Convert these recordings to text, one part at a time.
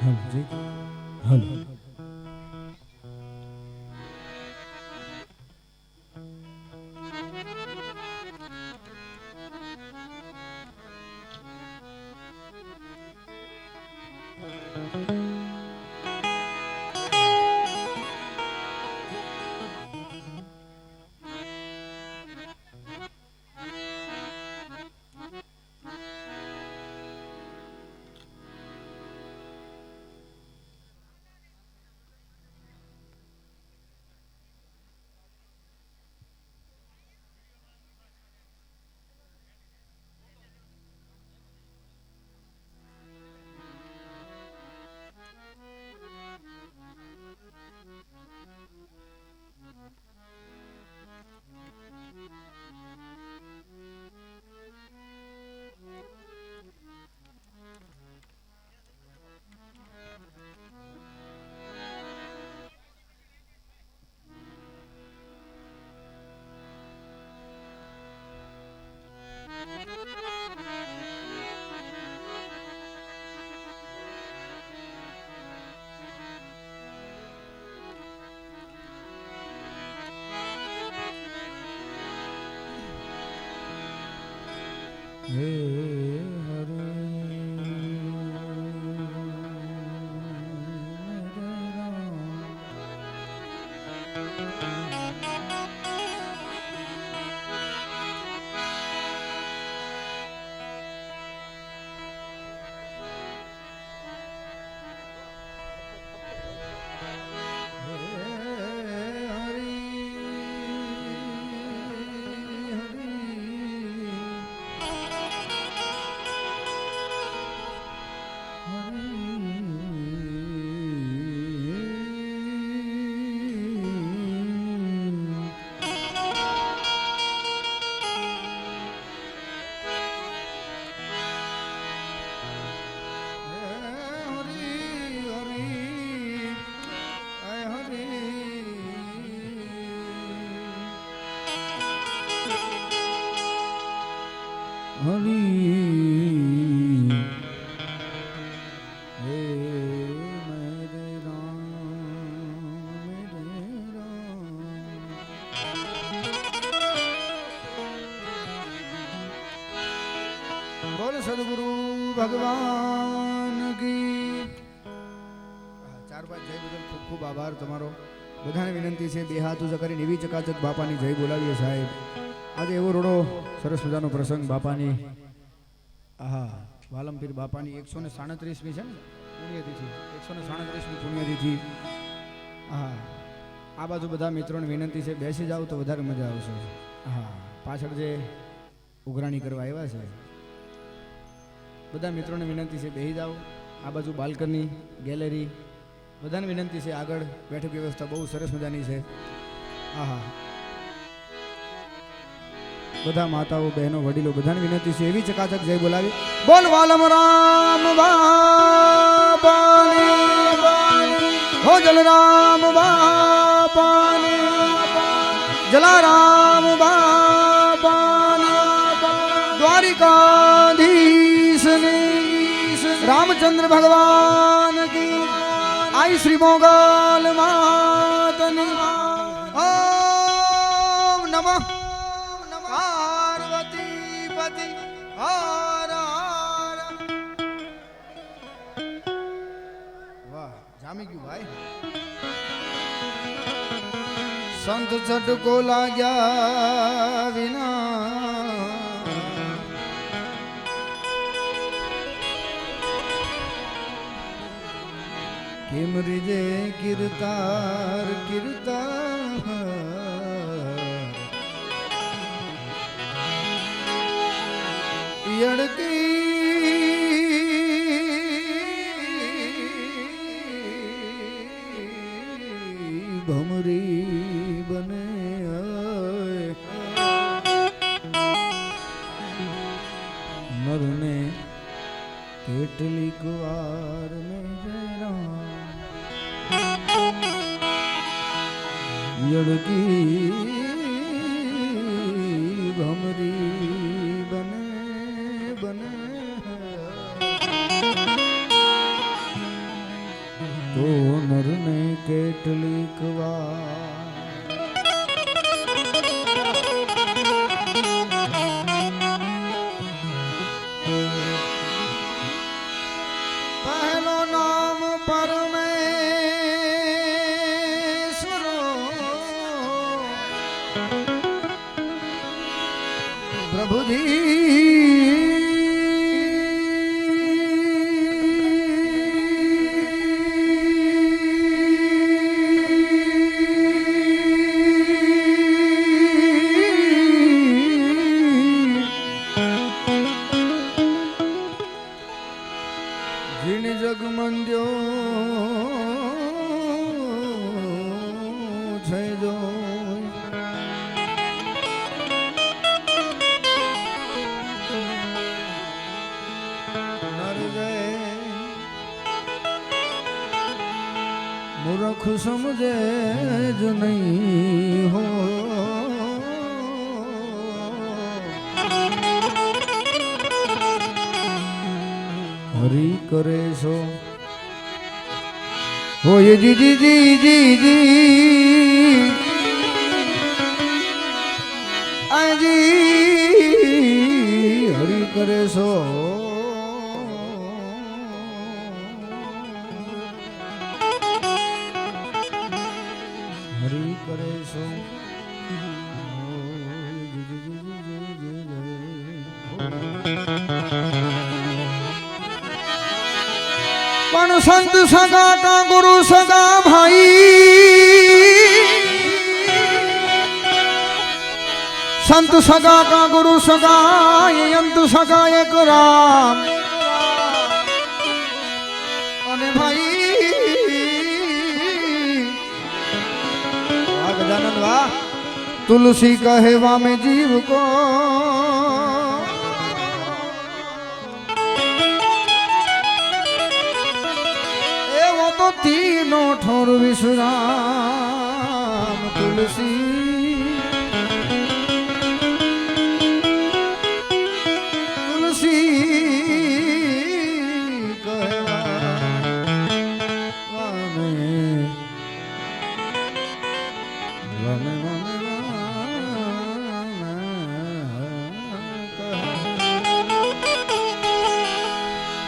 જી hello હે હરે બોલ સદગુરુ ભગવાન કી ચાર પાંચ જય બદલ ખૂબ ખૂબ આભાર તમારો બધાને વિનંતી છે બે હાથ ઊંચા કરીને એવી ચકાચક બાપાની જય બોલાવીએ સાહેબ આજે એવો રોડો સરસ મજાનો પ્રસંગ બાપાની આહા વાલમપીર બાપાની 137મી છે ને પુણ્યતિથિ 137મી પુણ્યતિથિ હા આ બાજુ બધા મિત્રોને વિનંતી છે બેસી જાવ તો વધારે મજા આવશે હા પાછળ જે ઉઘરાણી કરવા આવ્યા છે બધા મિત્રોને વિનંતી છે બેસી જાઓ આ બાજુ બાલ્કની ગેલેરી બધાને વિનંતી છે આગળ બેઠક વ્યવસ્થા બહુ સરસ મજાની છે આહા બધા માતાઓ બહેનો વડીલો બધાને વિનંતી છે એવી ચકાચક જય બોલાવી બોલ વાલમ રામ બાપાની હો જલરામ બાપાની જલારામ બાપાની દ્વારિકાધીશની રામચંદ્ર ભગવાન કી आई श्री मोगल मातनी ओम नमः पार्वती पति हर हर वाह जामी क्यों भाई संत झटको लाग्या विना કેમ રીજે કીર્તાર કીર્તાર યડકી ભમરી બને નરને કેટલીક વાર મેં યડકી ભમરી બને બને નરને કેટલીક વાર પહેલો નામ પરમેશ્વર પ્રભુજી જગમંદ્યો છે જો નર જય મૂર્ખ સમજે જ નહીં હો હરી કરે છો હોય જી જી જી જી જી આજી હરી કરે છો હરી કરે છો પણ સંત સગા કા ગુરુ સગા ભાઈ સંત સગા કા ગુરુ સગા અંત સગા એક રામ અને ભાઈ ગજાનંદ વાહ તુલસી કહેવા મેં જીવ કો तीनो ठोर विश्राम तुलसी तुलसी कहवा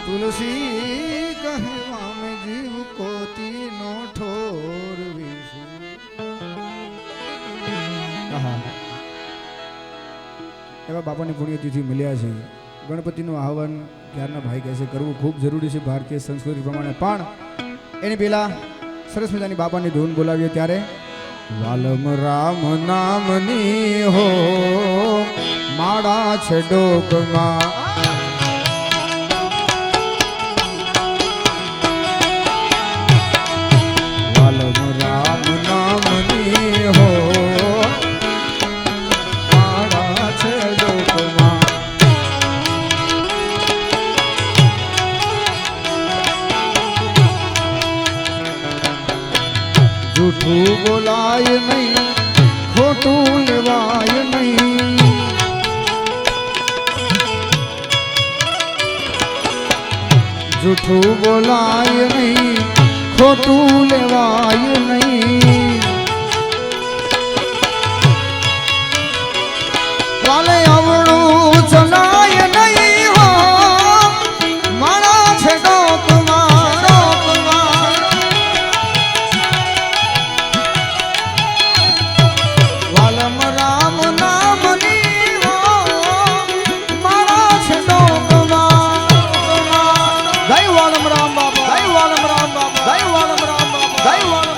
तुलसी कहवा में जीव को तीनो ठोर विषु એવા બાપાની પુણ્યતિથિ મળ્યા છે. ગણપતિનું આહવાન ક્યારના ભાઈ કહે છે કરવું ખૂબ જરૂરી છે ભારતીય સંસ્કૃતિ પ્રમાણે, પણ એની પહેલા સરસ મજાની બાપાની ધૂન બોલાવીએ ત્યારે વાલમ રામ નામની હો માળા છે ડોકમાં જૂઠું બોલાય નહીં ખોટું લેવાય નહીં જૂઠું બોલાય નહીં ખોટું લેવાય નહીં વાલે અવળું ચલાય નહીં હો મારા છે ડોકમાં વાલમ રામ નામની હો મારા છે ડોકમાં જય વાલમ રામ બાબા જય વાલમ રામ બાબા જય વાલમ રામ બાબા જય વાલમ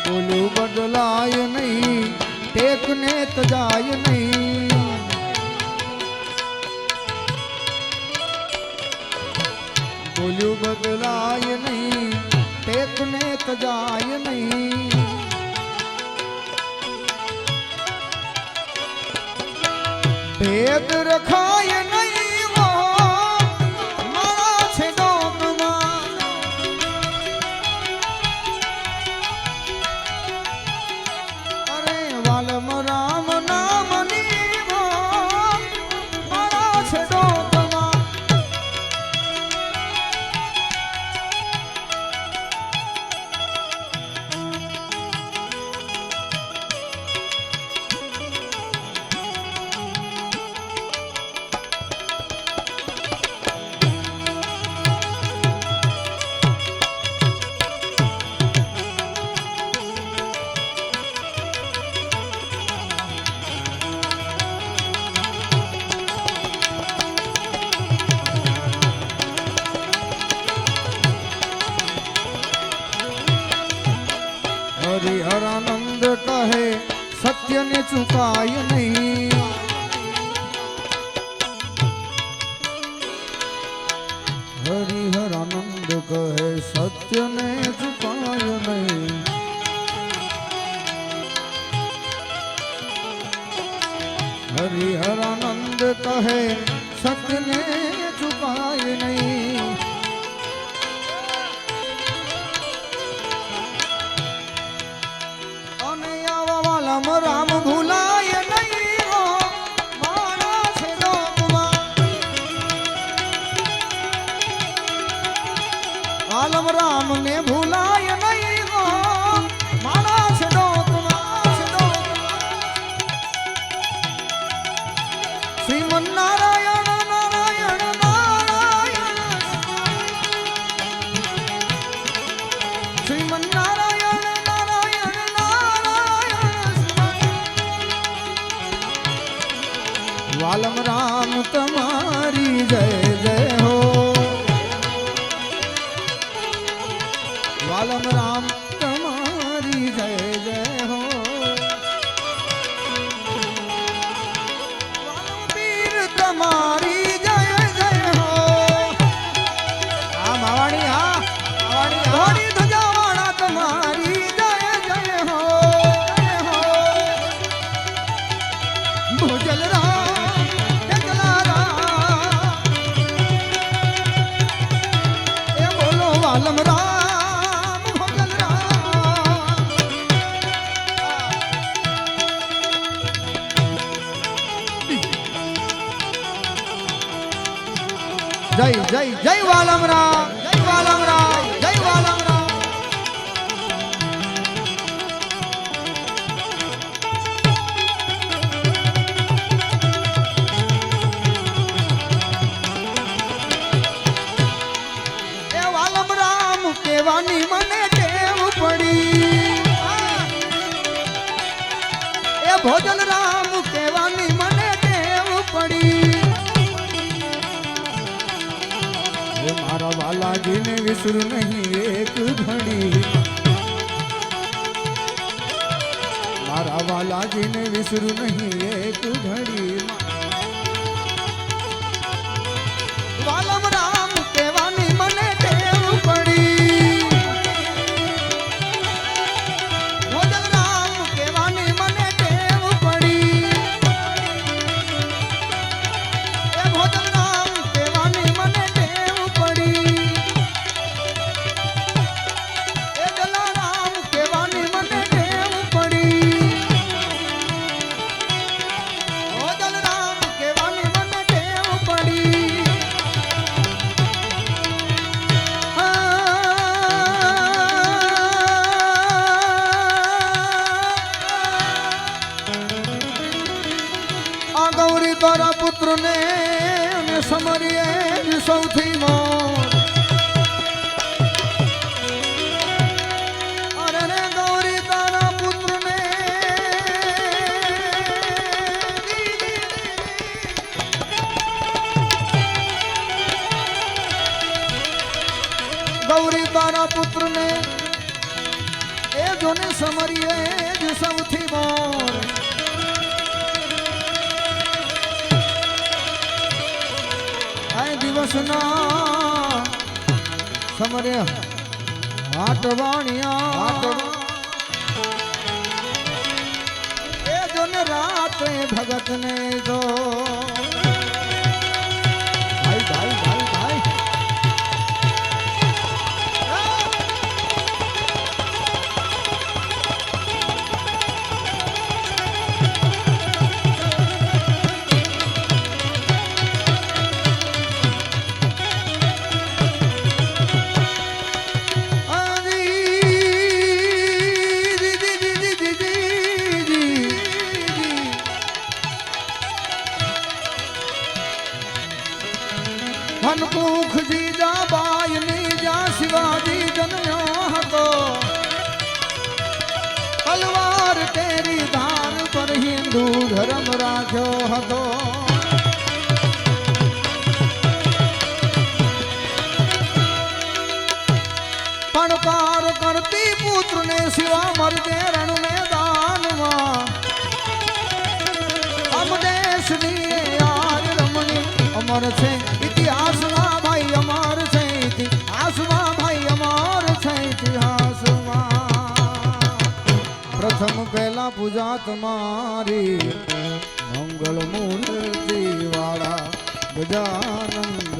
બોલું બદલાય નહીં ટેકને તજાય નહીં બોલ્યું બદલાય નહીં, ટેકને તજાય નહીં. ભેદ રખાય નહીં, મારા છે ડોકમાં. અરે વાલમ રામ નામની મારા છે ડોકમાં. હરિહરાનંદ કહે સત્યને ચુકાય નહીં. હરિહરાનંદ કહે સત્યને ચુકાય નહીં. હરિહરાનંદ કહે સત્યને ચુકાય નહીં. રામ ભૂલાય નહીં, મારા છે લોકમાં. આલમ રામ ને ભૂલાય નહીં, મારા છે લોકમાં. શ્રીમન નારાયણ નારાયણ નારાયણ, શ્રીમન નારાયણ નારાયણ નારાયણ. વાલમ રામ તમારી જય જય હો. વાલમ રામ તમારી જય જય હો. વાલમ પીર તમારી જય જય હો. હા માવાણી, હા માવાણી, ઘોડી ધજાવાળા તમારી જય જય હો. ભોજલ વાલમ રામ ભોજલ રામ. જય જય જય વાલમ રામ, જય વાલમ રામ, જય વાલમ રામ. કહેવાની મને ટેવ પડી, એ ભોજન રામ કહેવાની મને ટેવ પડી. એ મારા વાલાજીને વિસરું નહીં એક ઘડી. મારા વાલાજીને વિસરું નહીં એક ઘડી. વાલમ રામ કહેવાની મને ટેવ પડી. ભોજન રામ કહેવાની મને ટેવ પડી. એ ભોજન રામ કહેવાની મને ટેવ પડી. એ જલારામ કહેવાની મને ટેવ પડી. ભોજન રામ કહેવાની મને ટેવ પડી. ગૌરી તારા પુત્ર ને સમરીએ સૌથી મોર. અરે રે ગૌરી તારા પુત્ર ને ગૌરી તારા પુત્ર ને એ જોને સમરીએ સૌથી મોર. દિવસના સમરે હાટવાણિયા એ જો ને રાત્રે ભગત ને જો ભાઈ ભાઈ ભાઈ ભાઈ હનકુખ જીજા બાઈ ની જા શિવાજી જન્મ્યો હતો તલવાર તેરી ધાર પર હિન્દુ ધર્મ રાખ્યો હતો પણ પાર કરતી પુત્ર ને શિવા મરજે રણ મેદાનમાં અમ દેશની યાર રમણી અમર છે ઇતિહાસમાં ભાઈ અમર છે ઇતિહાસમાં ભાઈ અમર છે ઇતિહાસમાં પ્રથમ પહેલા પૂજા તમારી મંગળ મૂર્તિ વાળા ગજાનંદ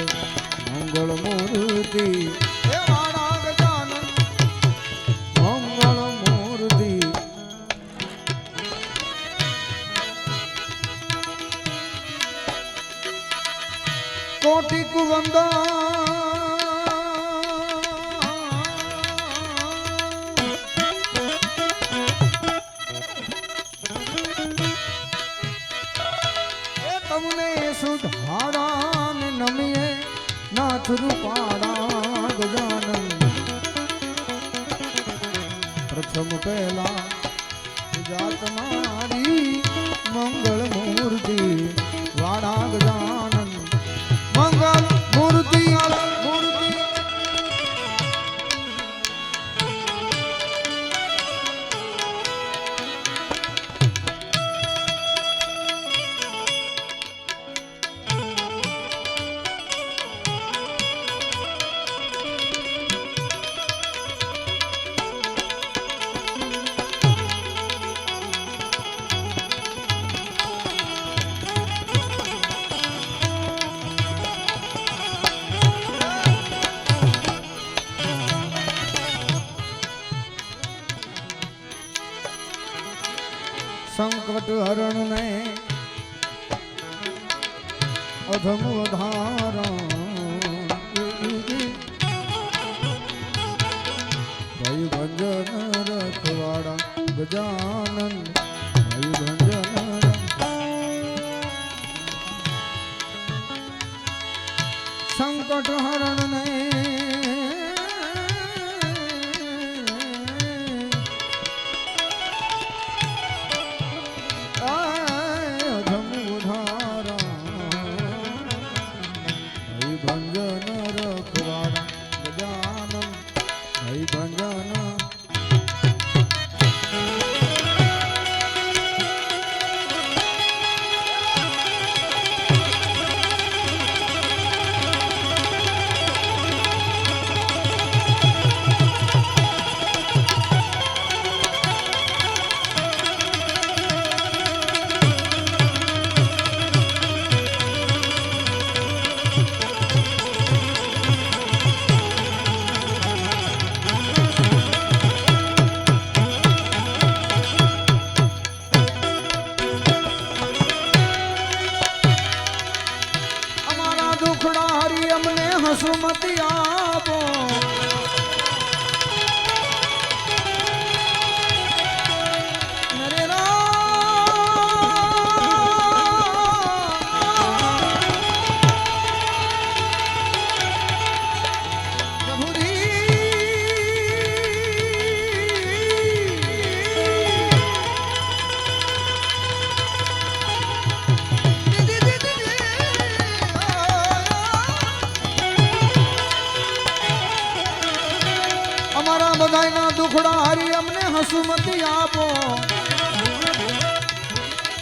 મંગળ મૂર્તિ વાળા ગજાનંદ મંગળ મૂર્તિ કોટી કુવંદા એ તમને સુધારા ને નમીએ નાથ રૂપાળા ગજાનંદ પ્રથમ પહેલા પૂજા તમારી મંગળ મૂર્તિ વાળા ગજાનંદ મંગલ મૂર્તિ મૂર્તિ સંકટ હરણ ને અધમ ધારણ ભાઈ ભંજન રખવાડા ગજાનંદ ભાઈ ભંજન સંકટ હરણ ને હસુમતી આપો નરે બધાયના દુખડા હારી અમને હસુમતી આપો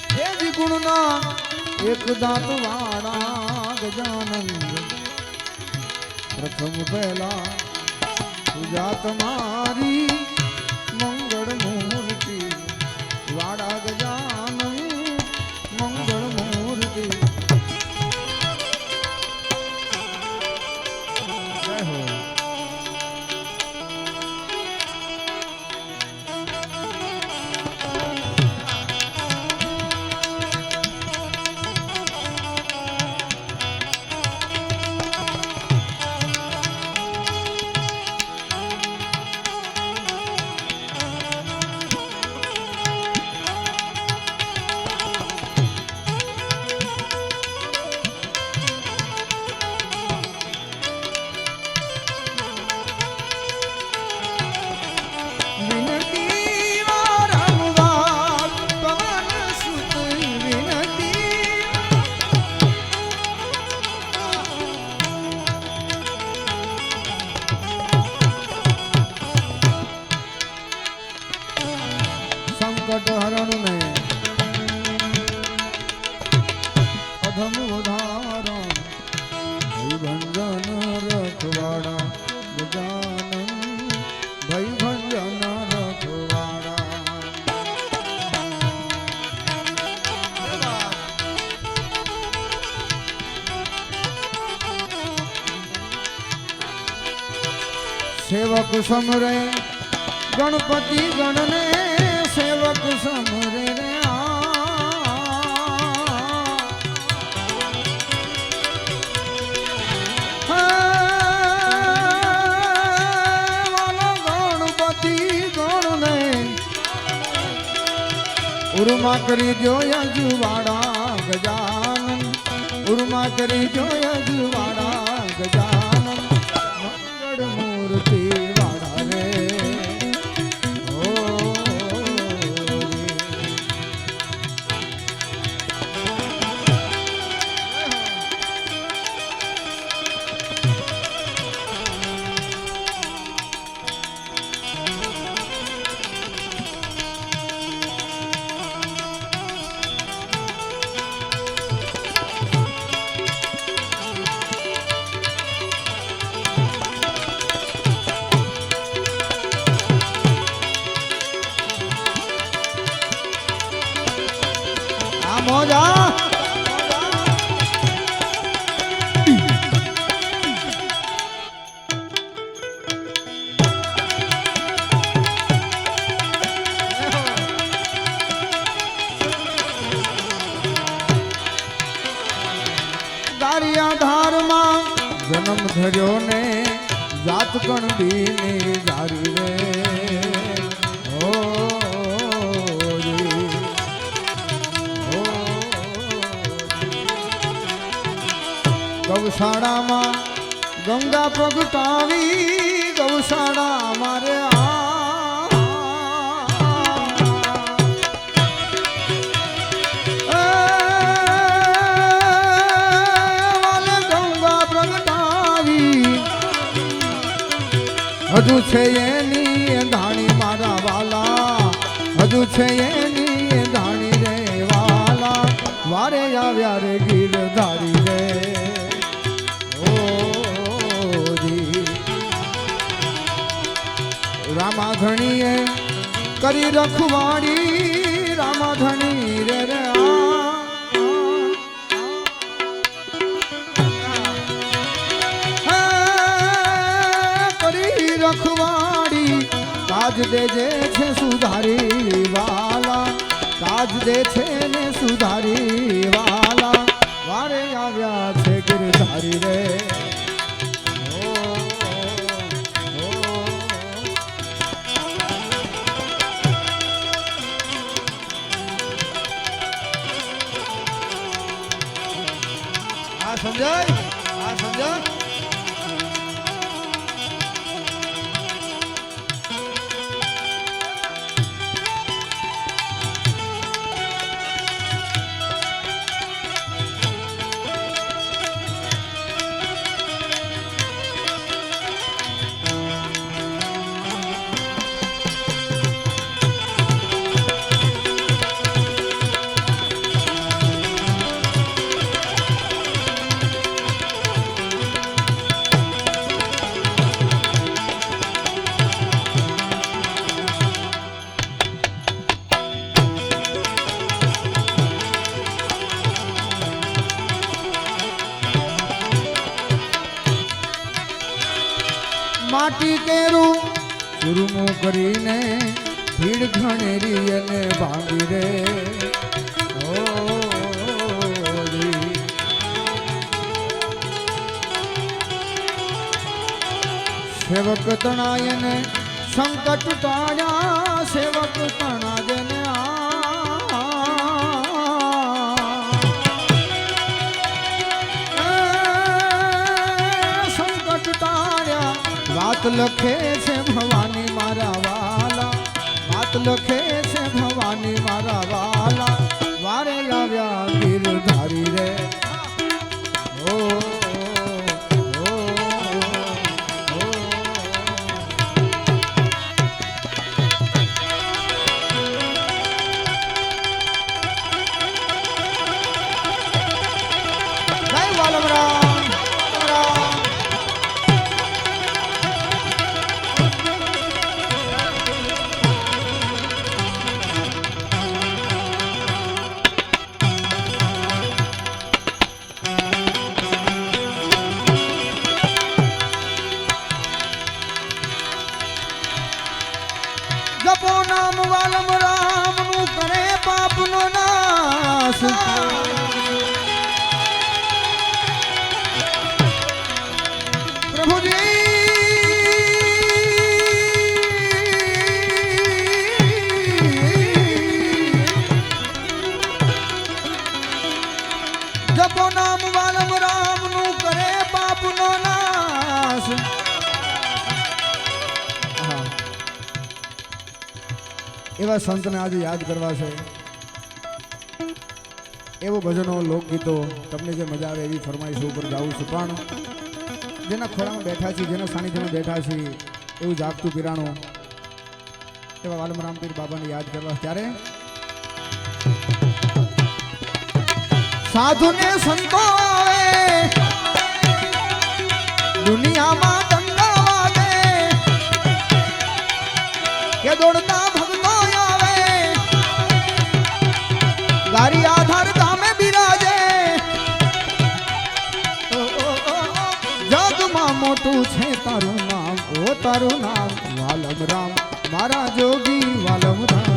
હે વિગુણના એક દાંત વાળા ગજાનંદ પ્રથમ પહેલા પૂજા તમારી મંગળ મૂર્તિ વાડા ગજાનન મંગળ મૂર્તિ જય હો. સંકટ હરણ ને અધમ ઉદાહરણ ભંજન રખવાડા ગજાનન ભય ભંજન રખવાડા. સેવક સમરે ગણપતિ ગણને સેવક સમરે રે ગણપતિ ગણને ઉર્મા કરી જોયા જુવાડા ગજાનન ઉર્મા કરી જોયા જુવાડા ગજાનન મંગળ મૂર્તિ વાળા રે. મોજા દારિયા ધારમાં જન્મ ધર્યો ને જાત કણ બીને જારી રે. ગૌશાળામાં ગંગા પ્રગટાવી ગૌશાળા મારે ગંગા પ્રગટાવી હજુ છે એની ધાણી મારા વાલા હજુ છે એની ધાણી રે વાલા વારે આવ્યા રે ગીરધારી રે. રામાધણીએ કરી રખવાડી રામાધણી રે રે કરી રખવાડી કાજ દેજે છે સુધારી વાલા કાજ દે છે ને સુધારી વાલા વારે આવ્યા છે ગિરધારી રે. સમજાય આ સમજાય. માટી કેરું ચૂરમું કરીને ભીડ ઘણેરી અને ભાંગી રે સેવક તણાયને સંકટ ટાળ્યા સેવક તણાજને સંકટ ટાળ્યા વાત લખે છે ભવાની મારા વાલા વાત લખે છે ભવાની મારા વાલા વારે આવ્યા ગીરધારી રે ઓ જપો નામ વાલમ રામ નું કરે પાપ નો નાશ પ્રભુજી જપો નામ વાલમ રામ નું કરે પાપ નો નાશ એવા સંતને આજે યાદ કરવા છે એવો ભજનો લોકગીતો તમને જે મજા આવે એવી ફરમાઈશ ઉપર જાઉં છું પણ જેના ખોળામાં બેઠા છીએ જેના સાનિધ્યમાં બેઠા છીએ એવું જાગતું પીરાણું એવા વાલમ રામપીર બાબાને યાદ કરવા ત્યારે સાધુને સંતો આવે દુનિયામાં દંડા વાગે કે દોડતા ગારી આધાર ધામે બિરાજે જગમાં મોટું છે તારું નામ ઓ તારું નામ વાલમ રામ મારા જોગી વાલમ રામ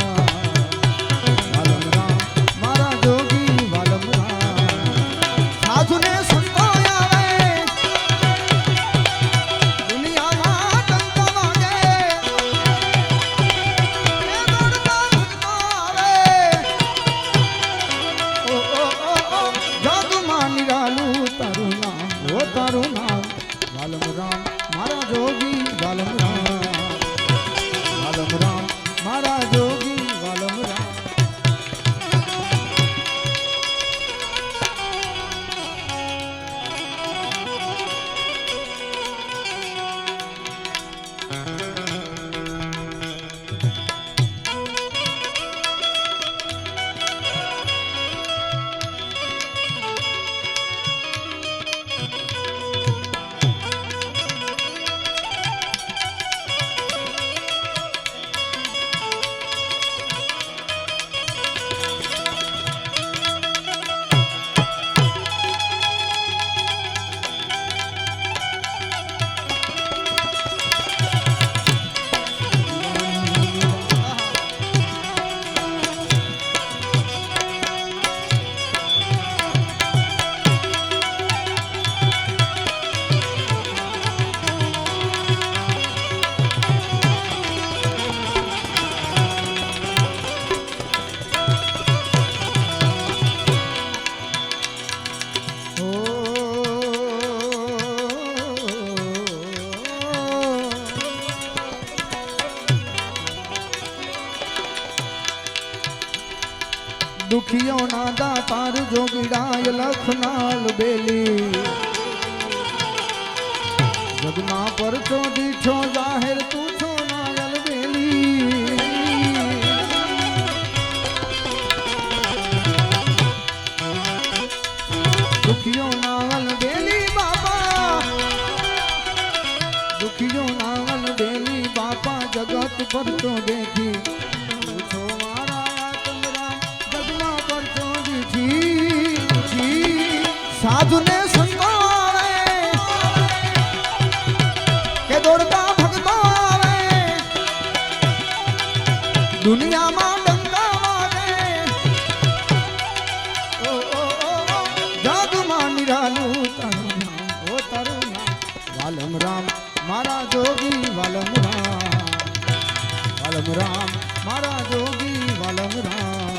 વાલમ રામ મારા જોગી વાલમ રામ સાધુને સંતો આવે દુનિયામાં ડંકા વાગે તારું નામ વાલમ રામ મારા જોગી વાલમ રામ વાલમ રામ મારા જોગી વાલમ રામ दुखियों ना दातार जोगिड़ाय लखनाल बेली जगना पर चो दीठो जाहिर तू छो नायल बेली दुखियों नावल बेली बाबा दुखियों नावल बेली बापा जगत पर तो देखी साधु ने संतो के दौड़ता વાલમ રામ મારા જોગી વાલમ રામ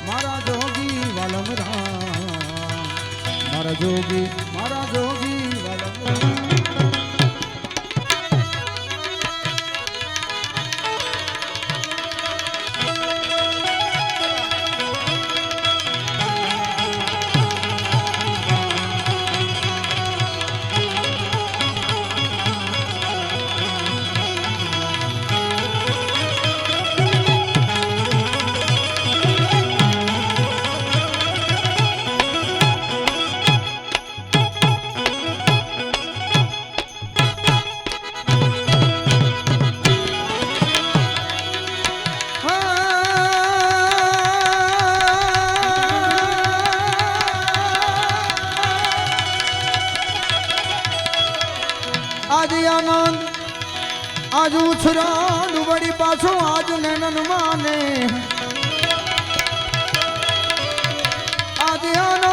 મારા જોગી વાલમ રામ મારા જોગી વાલમ રામ આજ આનંદ આજ ઉછરાંડ વળી પાછો આજ નૈનન માને આજ આનંદ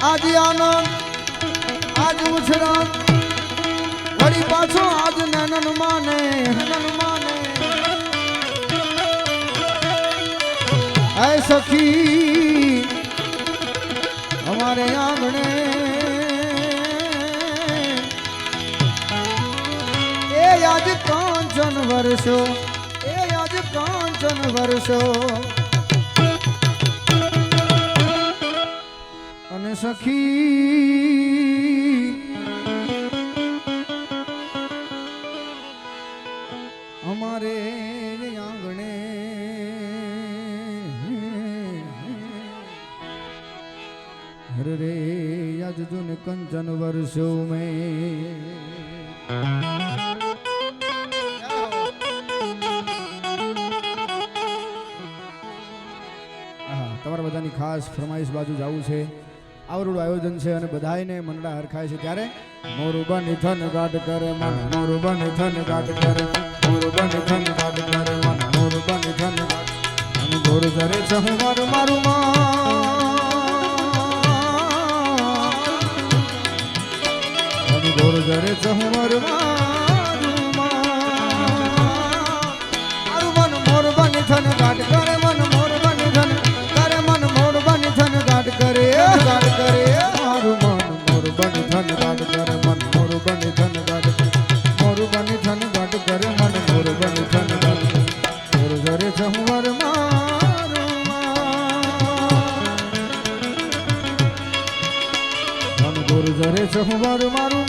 આજ આનંદ આજ ઉછરાંડ વળી પાછો આજ નૈનન માને ऐ सखी हमारे आंगणे ए आज कांचन वर्षो अने सखी हमारे आंगणे हर रे आज जुन कंचन वर्षों में તમારા બધાની ખાસ ફરમાઈશ બાજુ જવું છે આવરું આયોજન છે અને બધાયને મંડળા હરખાય છે ત્યારે મોરું બની થન ગાઢ કરે મન મોરું બની થન ગાઢ કરે મોરું બની થન ગાઢ કરે મન મોરું બની થન ગાઢ અને ગોર જરે છે હું મારું મારું ગોર જરે ચહુમર મારું મન મોર બની થન ગાઢ કરે મન મોર બની થન કરે મન મોર બની થન ગાઢ કરે મારું મન મોર બની થન ગાઢ કરે મન મોર બની થન ગાઢ મોર બની થન ગાઢ કરે મન મોર બની થન ગાઢ ગોર જરે ચહુમર મારું મન ગોર જરે ચહુમર મારું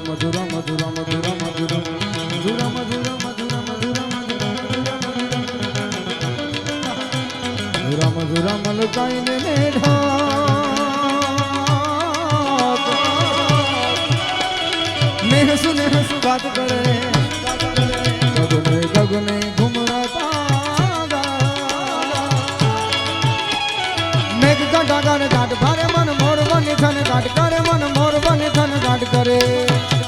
મધુર મધુર મધુર મધુર મધુર મધુર મધુર મધુર મલકાઈને મેઘ સુને હસુ બાત કરે ગગને ગગને ઘુમરાતા મેઘ કાંટા ગાને કાટ ભારે મન મોર બની થન કાટ કરે મન મોર બની થન કાટ કરે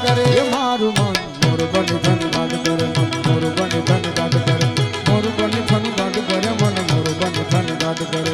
કરે મારું મન મોર બની થન કાટ કરે મન મોર બની થન કાટ કરે મોર બની થન કાટ કરે મન મોર બની થન કાટ કરે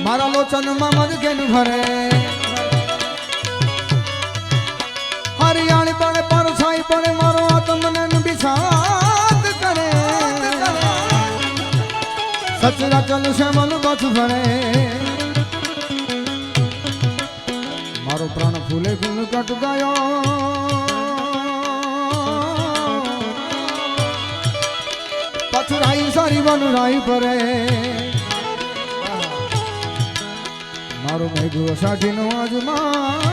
મારા લોચનમાં મધ ઘેન ભરે હરિયાળી પડે પરછાઈ પડે મારો આત્મને બિછાત કરે સચરા ચલ શ્યામલ બચ ભરે મારો પ્રાણ ફૂલે ગુણ કટ ગયો પથરાઈ સારી વનરાઈ પરે મારો મેઘો સાઠીનો આજમાં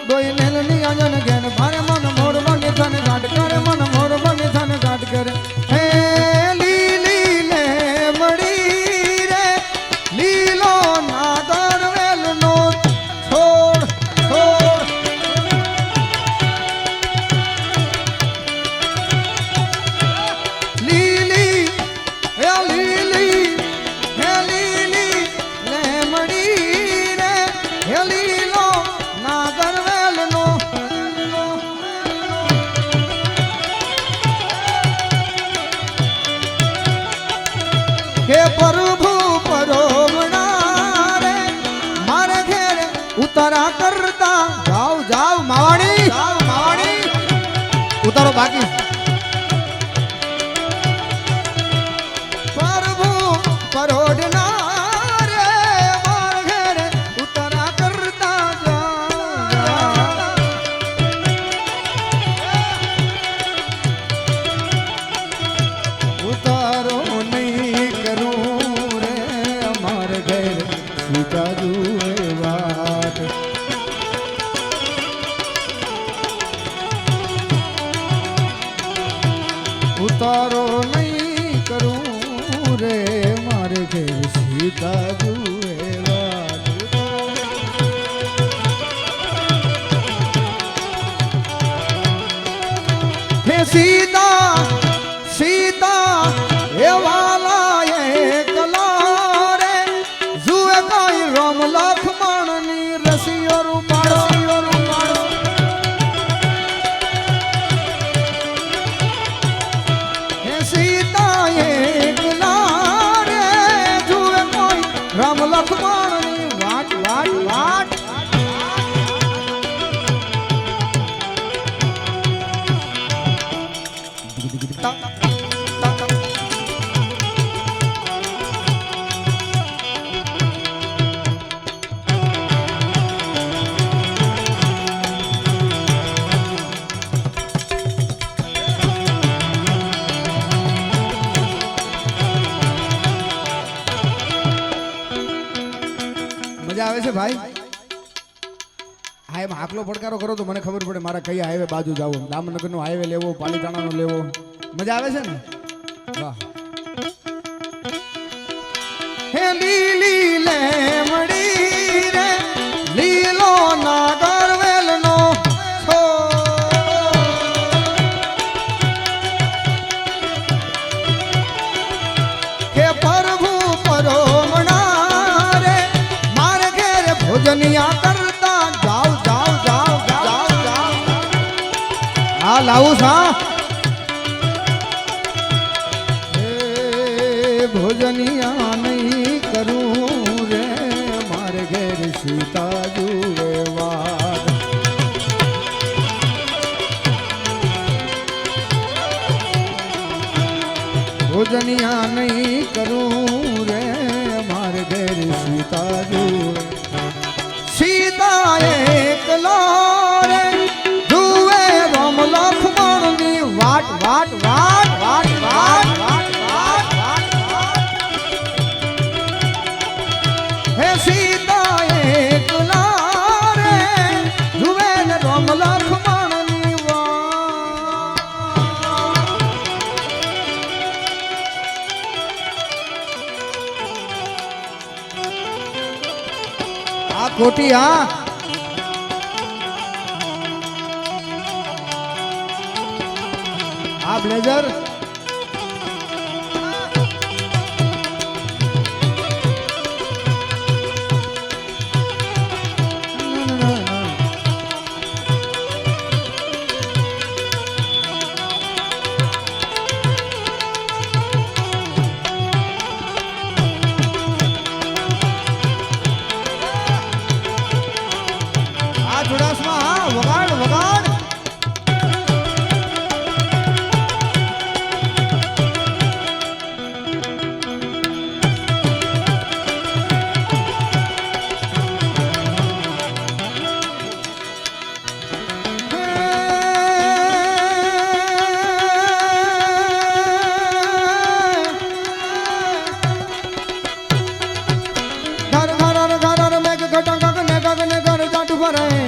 દોઈ નેલની આંજન ઘેન ભારે મન મોર બની થન ગાટ કરે મન મોર બની થન ગાટ કરે હે લીલી લે મળી રે લીલો નાગર વેલનો છોડ છોડ લીલી હે લીલી હે લીલી લે મળી રે હે લીલો નાગર વેલનો હે પ્રભુ પરોમણા રે મારે ઘેરે ઉતારા કરતા જાવ જાવ માવાણી ઉતારો બાકી પ્રભુ પરોડના રે મારે ઘેરે ઉતારા કરતા જાવ ઉતારો નહીં કરું રે અમારે ઘેર સીતા જુએ વાત ઉતારો નહીં કરું રે મારે ઘેર સીતા જુએ વાત હે સીતા સીતા એ વાલા એકલા રે જુએ કોઈ રોમ લખ મજા આવે છે ભાઈ? હા, એમ હાકલો પડકારો કરો તો મને ખબર પડે મારા કઈ હાઈવે બાજુ જાવું. દામનગરનો હાઈવે લેવો, પાલીતાણાનો લેવો. મજા આવે છે ને? વાહ. હે લીલી લેમડી રે લીલો નાગરવેલનો કે પ્રભુ પરોમણા રે મારે ઘેર ભોજનિયા કરતા જાવ જાવ જાવ જાવ જાવ. હા લાવું સા ભોજનિયા નહીં કરું રે મારે ઘેર સીતા જુએ વાત. ભોજનિયા નહીં કરું રે મારે ઘેર સીતા જુએ. સીતા એકલો રે જુએ રામ લક્ષ્મણની વાટ વાટ વાટ વાટ વાટ વાટ હે સીતા એકલા રે જુએ ને રામ લક્ષ્મણની વાત. આ ખોટી હા આ બ્લેઝર વગાડ વગાડ. ઘર ઘર ઘર મેઘ ઘટક ને ગગને ઘર જાટુ ભરાય.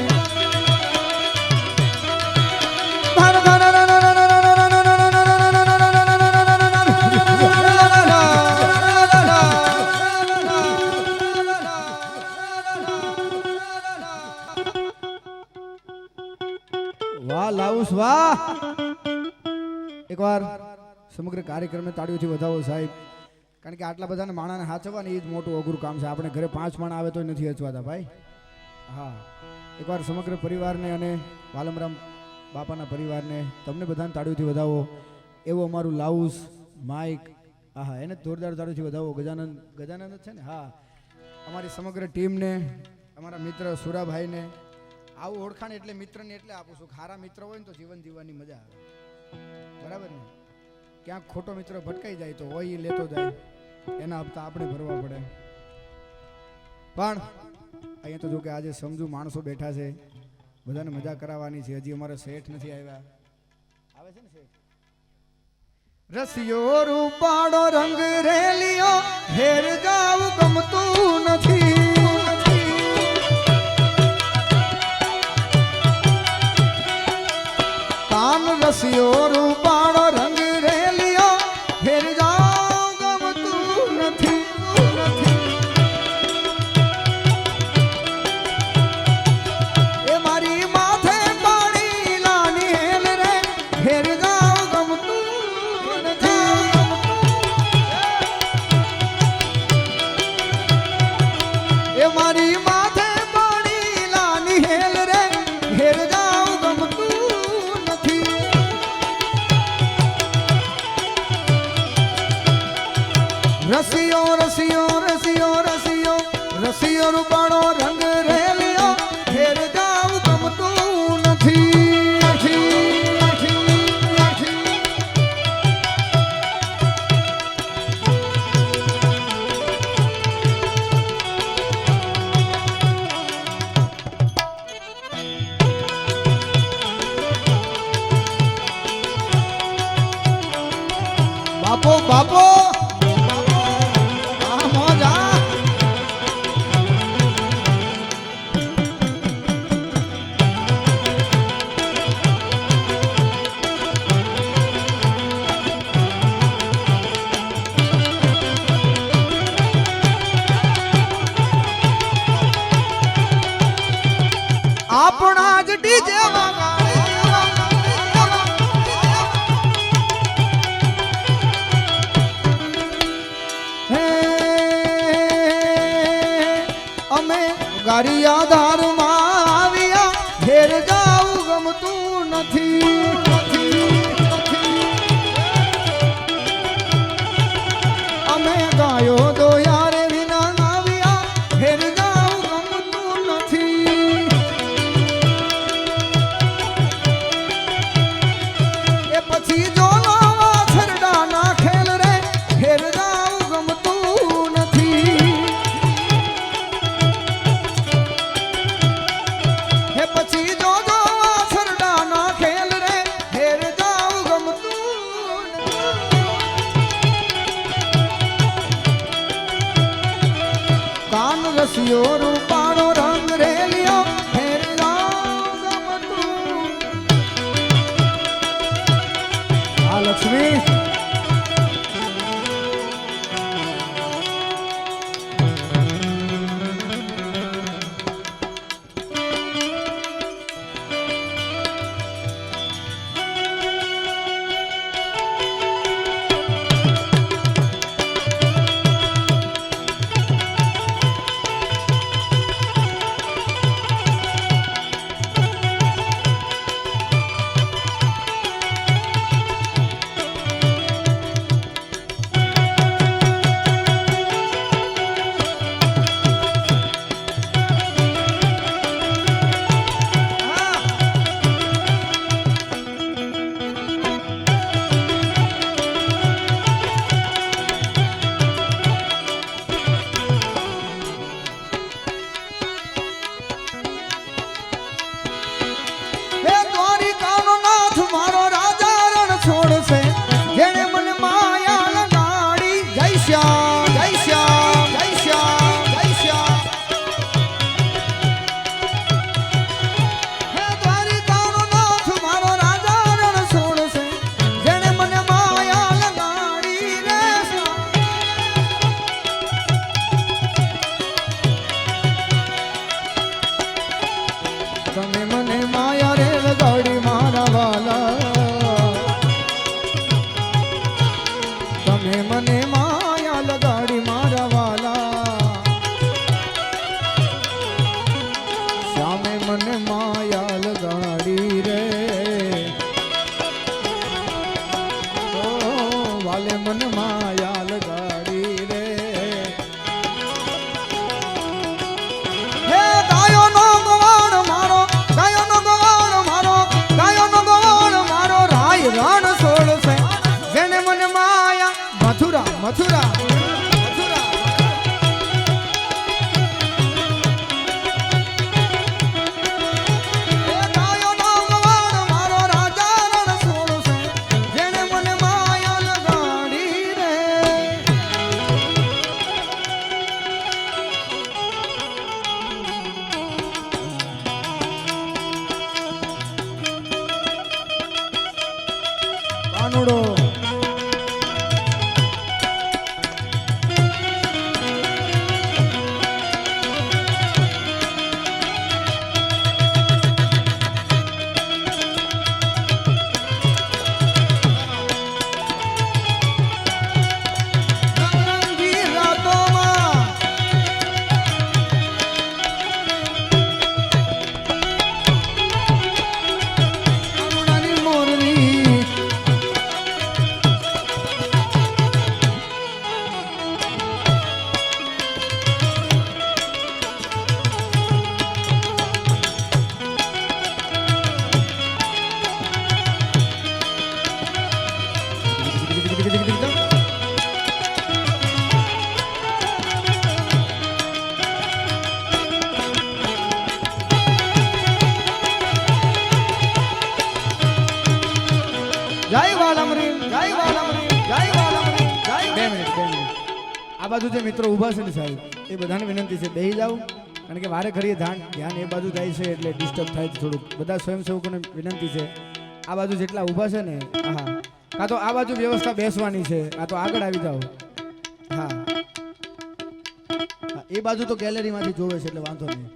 વાહ લાઉસ વાહ. એકવાર સમગ્ર કાર્યક્રમને તાળીઓથી વધાવો સાહેબ, કારણ કે આટલા બધાને માણાને હાચવવાની એ જ મોટું અઘરું કામ છે. આપણે ઘરે 5 માણા આવે તો નથી હચવાતા ભાઈ. હા, એકવાર સમગ્ર પરિવારને અને વાલમરામ બાપાના પરિવારને તમને બધાને તાળીઓથી વધાવો. એવું અમારું લાઉસ માઇક હા એને જોરદાર તાળીઓથી વધાવો. ગજાનંદ ગજાનંદ જ છે ને? હા, અમારી સમગ્ર ટીમને, અમારા મિત્ર સુરાભાઈને. આવું ઓળખાણ એટલે મિત્રને એટલે આપું છું. ખારા મિત્ર હોય ને તો જીવન જીવવાની મજા આવે, બરાબર ને? ક્યાંક ખોટો મિત્ર ભટકાઈ જાય તો હોય એ લેતો જાય, એના હપ્તા આપણે ભરવા પડે. પણ અહીંયા તો જો કે આજે સમજુ માણસો બેઠા છે, બધાને મજા કરાવવાની છે. હજી અમારા શેઠ નથી આવ્યા. આવે છે ને શેઠ? રસિયો રૂપાળો રંગ રેલિયો હેર જાવ ગમતું નથી. કાન રસિયો રૂપાળો રંગ રેલિયો હેર જાવ ગમતું નથી. એ મારી માથે પાણી લાની હેલ રે હેર જાવ ગમતું નથી. એ આપણા જ ડીજે અમે ગારિયા ધારમાં આવ્યા ઘેર જાવું ગમતું નથી અમે ગાયો દો યારે વિના આવ્યા ઘેર જાવું ગમતું નથી એ પછી જો નવા છરડા ના ખેલ રે ઘેર જાવું ગમતું નથી એ પછી જો નવા છરડા ના ખેલ રે ઘેર જાવું ગમતું કાન રસિયો રૂપાળો રંગ રેલિયો ઘેર જાવું ગમતું આ લક્ષ્મી તમે મને માયા રે લગાડી મારા વાલા તમે મને માયા લગાડી મારા વાલા શ્યામે મને માયા લગાડી રે ઓ વાલે મને માયા લગાડી રે હે ગાયો નો ગવાણ મારો ગાયો નો ગવાણ મારો ગાયો નો ગવાણ મારો રાય રણ છોડશે જેને મને માયા મથુરા મથુરા મથુરા હે ગાયો નો ગવાણ મારો રાજા રણ છોડશે જેને મને માયા લગાડી રે કાનુડો રંગી રાતોમાં કાનુડાની મોરલી જય વાલમરી જય વાલમરી જય વાલમરી જય 2 મિનિટ આ બાજુ જે મિત્રો ઊભા છે ને સાહેબ એ બધાને વિનંતી છે બેહી જાવ કારણ કે વારે ઘડીએ ધ્યાન એ બાજુ જાય છે એટલે ડિસ્ટર્બ થાય છે થોડુંક બધા સ્વયંસેવકોને વિનંતી છે આ બાજુ જેટલા ઊભા છે ને હા કાં તો આ બાજુ વ્યવસ્થા બેસવાની છે આ તો આગળ આવી જાઓ હા એ બાજુ તો ગેલેરીમાંથી જોવે છે એટલે વાંધો નહીં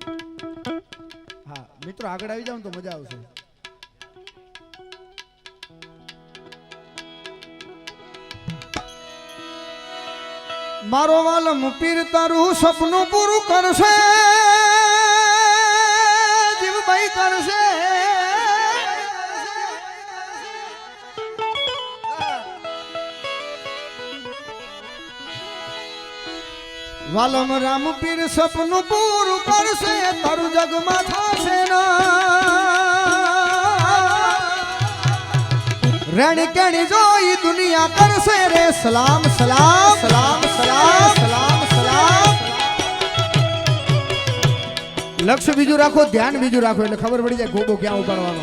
હા મિત્રો આગળ આવી જાવ તો મજા આવશે. મારો વાલમ પીર તારું સપનું પૂરું કરશે, જીવભાઈ કરશે. વાલમ રામ પીર સપનું પૂરું કરશે, તારું જગમાં થશે રેણી કેણી જોઈ દુનિયા કરશે રે સલામ સલામ સલામ સલામ સલામ સલામ. લક્ષ્ય બીજું રાખો, ધ્યાન બીજું રાખો એટલે ખબર પડી જાય ગોબો ક્યાં ઉપાડવાનો.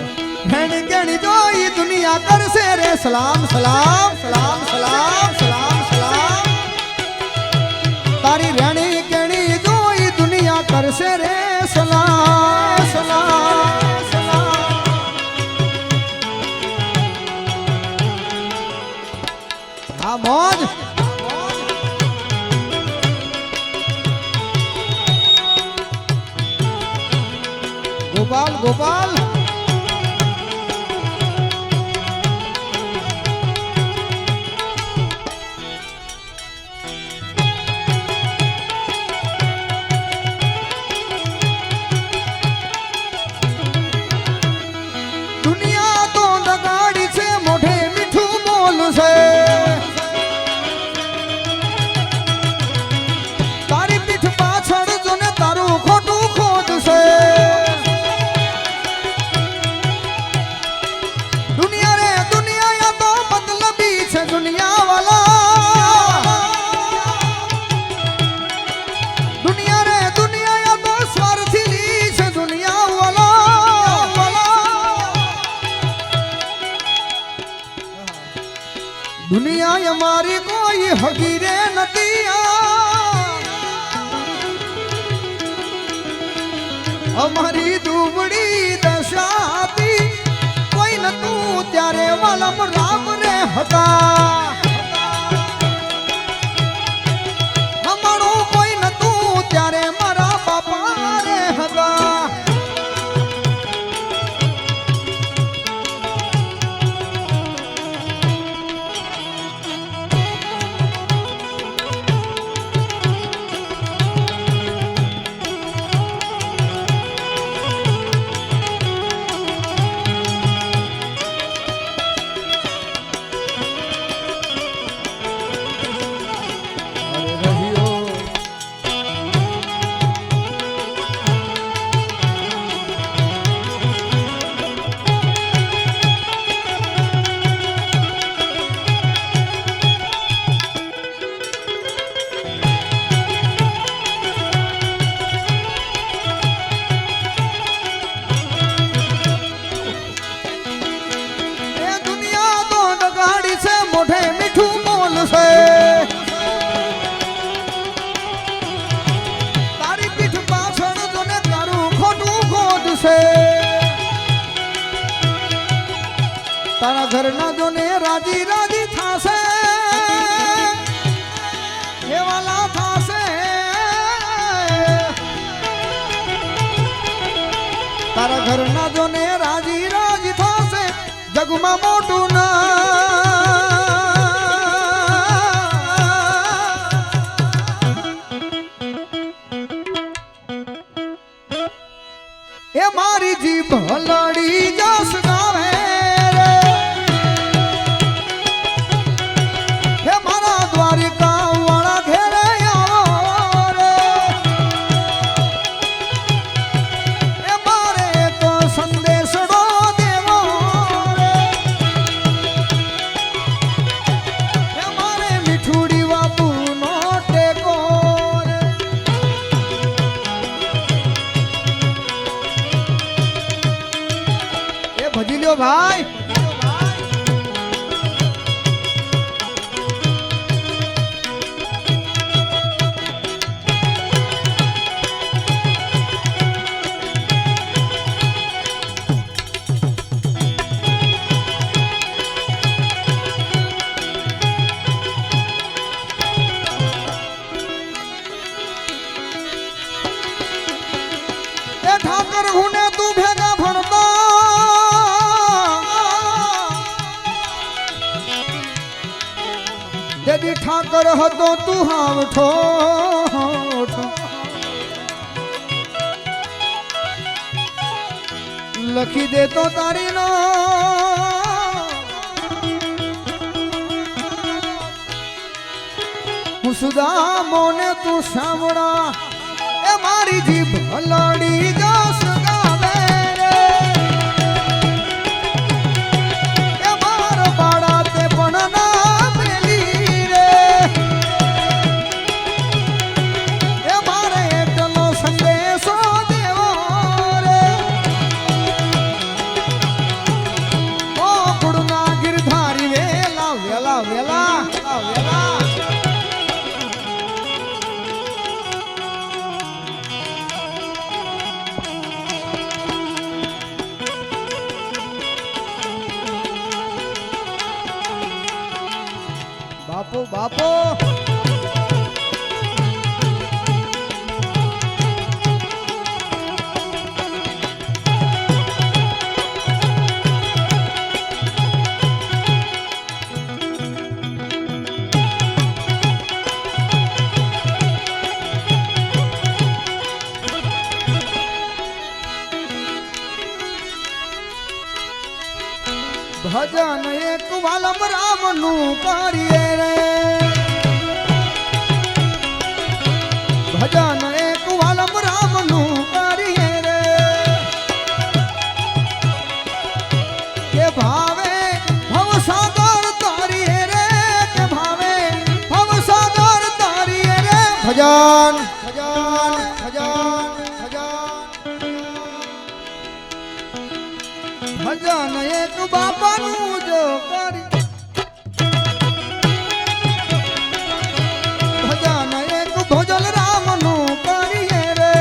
રેણી કેણી જોઈ દુનિયા કરશે રે સલામ સલામ સલામ સલામ સલામ સલામ. તારી રેણી કેણી જોઈ દુનિયા કરશે રે સલામ સલામ સલામ. હા મોજ. ગોપાલ ગોપાલ દુનિયા તો દગાડી છે, મોઢે મીઠું બોલશે. તારી પીઠ પાછળ જોને તારું ખોટું ખોદશે. દુનિયા રે દુનિયા તો મતલબી છે દુનિયા વાલા. દુનિયા રે દુનિયા તો સ્વાર્થી છે દુનિયા વાલા. દુનિયા અમારી કોઈ હગીરે નથી. અમારી દુબળી દશા હતી, કોઈ નતું ત્યારે વાલમ રામ રે હતા. અમારું કોઈ નતું ત્યારે મારા બાપા રે હતા. મોઢે મીઠું બોલશે. તારી પીઠ પાછળ જોને તારું ખોટું ખોદશે. તારા ઘરના જોને રાજી રાજી થાશે, એવાલા થાશે. તારા ઘરના જોને રાજી રાજી થાશે, જગમાં મોટું ના. એ મારી જીભ હલડી જસ ગાવે રે, હે મારા દ્વારિકા વાળા ઘેરે આવો રે. એ મારે તો સંદેશડો દેવો રે, હે મારે મીઠુડી બાપુનો ટેકો રે. ભજી લ્યો ભાઈ. ઠાકર હુને જગી ઠાકર હતો તું હાવ ઠોઠ લખી દે તો તારી નો હું સુદા મોને તું સાંભળા એ મારી જીભ હલાડી જસ ગાવે રે એ મારો બાળા તે પણ ના પેલી રે એ મારે એકલો સંદેશો દેવો રે ઓ કુડના ગિરધારી વેલા વેલા વેલા વેલા બાપો બાપો ભજન એક વાલમ રામ નું કરીએ રે ભજન એક વાલમ રામ નું કરીએ રે કે ભાવે ભવસાગર તારીએ રે કે ભાવે ભવસાગર તારીએ રે ભજન ભજન ભજન ભજન એક બાપાનું જો કરી ભજન એક ભોજલ રામનું કરીએ રે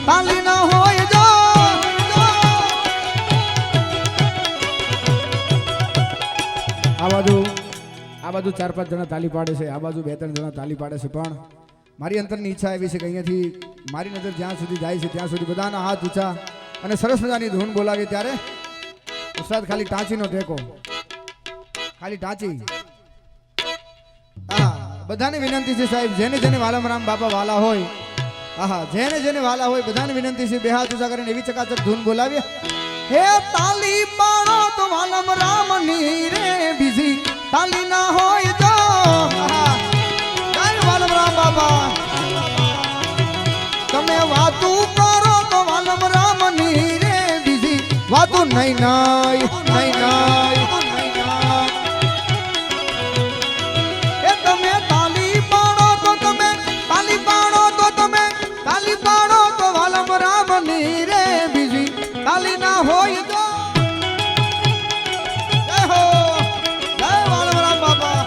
તાલી ના હોય જો આ બાજુ 4-5 જણા તાલી પાડે છે આ બાજુ 2-3 જણા તાલી પાડે છે પણ મારી અંતરની ઈચ્છા એવી છે કે અહીંયાથી મારી નજર જ્યાં સુધી જાય છે ત્યાં સુધી બધાના હાથ ઊંચા અને સરસ મજાની ધૂન બોલાવીએ ત્યારે ઉસ્તાદ ખાલી ટાંચીનો ટેકો ખાલી ટાંચી હા બધાને વિનંતી છે સાહેબ જેને જેને વાલમ રામ બાપા વાલા હોય આહા જેને જેને વાલા હોય બધાને વિનંતી છે બે હાથ ઊંચા કરીને એવી ચકાચક ધૂન બોલાવીએ હે તાલી પાડો તો વાલમ રામ ની રે બીજી તાલી ના હોય તો આહા જય વાલમ રામ બાપા તમે વાતું કરો તો વાલમ રામ ની રે બીજી વાતું નહીં નહીં નહીં નહીં એ તમે તાલી પાડો તો તમે તાલી પાડો તો તમે તાલી પાડો તો વાલમ રામ ની રે બીજી તાલી ના હોય તો જય હો જય વાલમ રામ બાપા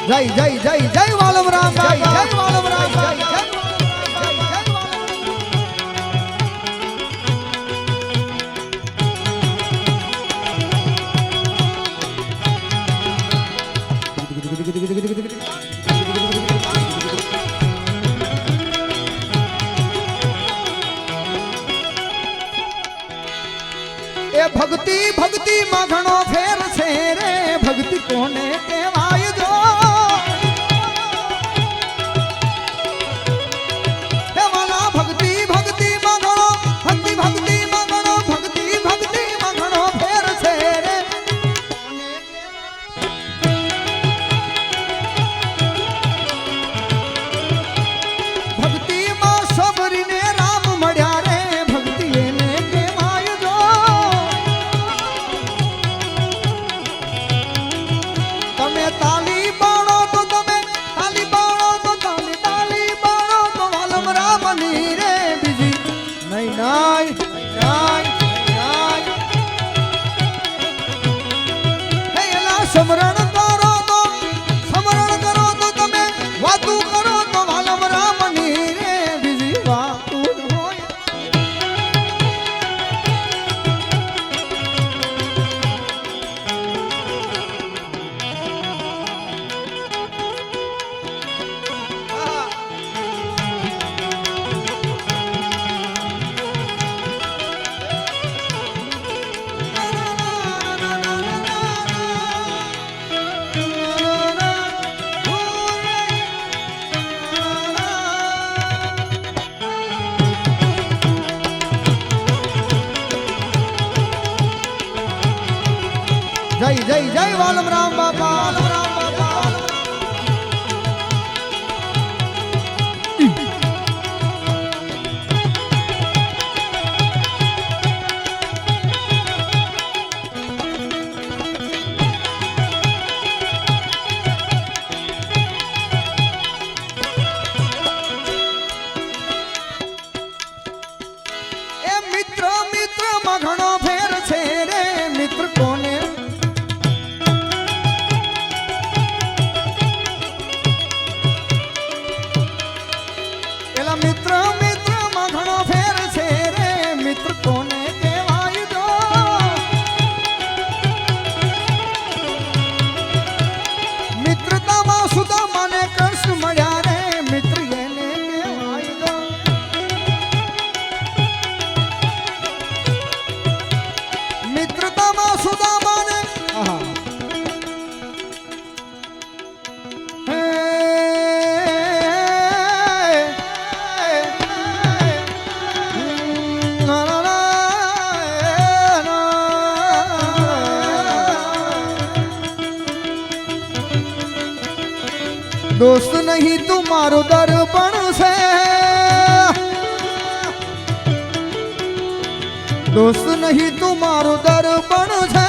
જય જય જય જય વાલમ રામ બાપા જય વાલમ રામ જય જય એ ભક્તિ ભક્તિ માં ઘણો ફેર છે રે ભક્તિ કોને કહેવાય જો હે વાલા ભક્તિ ભક્તિ માં ઘણો ભક્તિ ભક્તિ માં ઘણો ભક્તિ ભક્તિ માં ઘણો ફેર છે રે ભક્તિ માં સબરીને રામ મળ્યા રે બાલમરામ બાપા ઘણો ફેર છે રે મિત્ર કોને પેલા મિત્ર મિત્ર માં ઘણો ફેર છે રે મિત્ર કોને કહેવાય દો મિત્રતામાં સુદામાને કૃષ્ણ મળ્યા રે મિત્ર એને કહેવાય દો મિત્રતામાં સુદામાને દોસ્ત નહીં તું મારું દર્પણ છે દોસ્ત નહીં તું મારું દર્પણ છે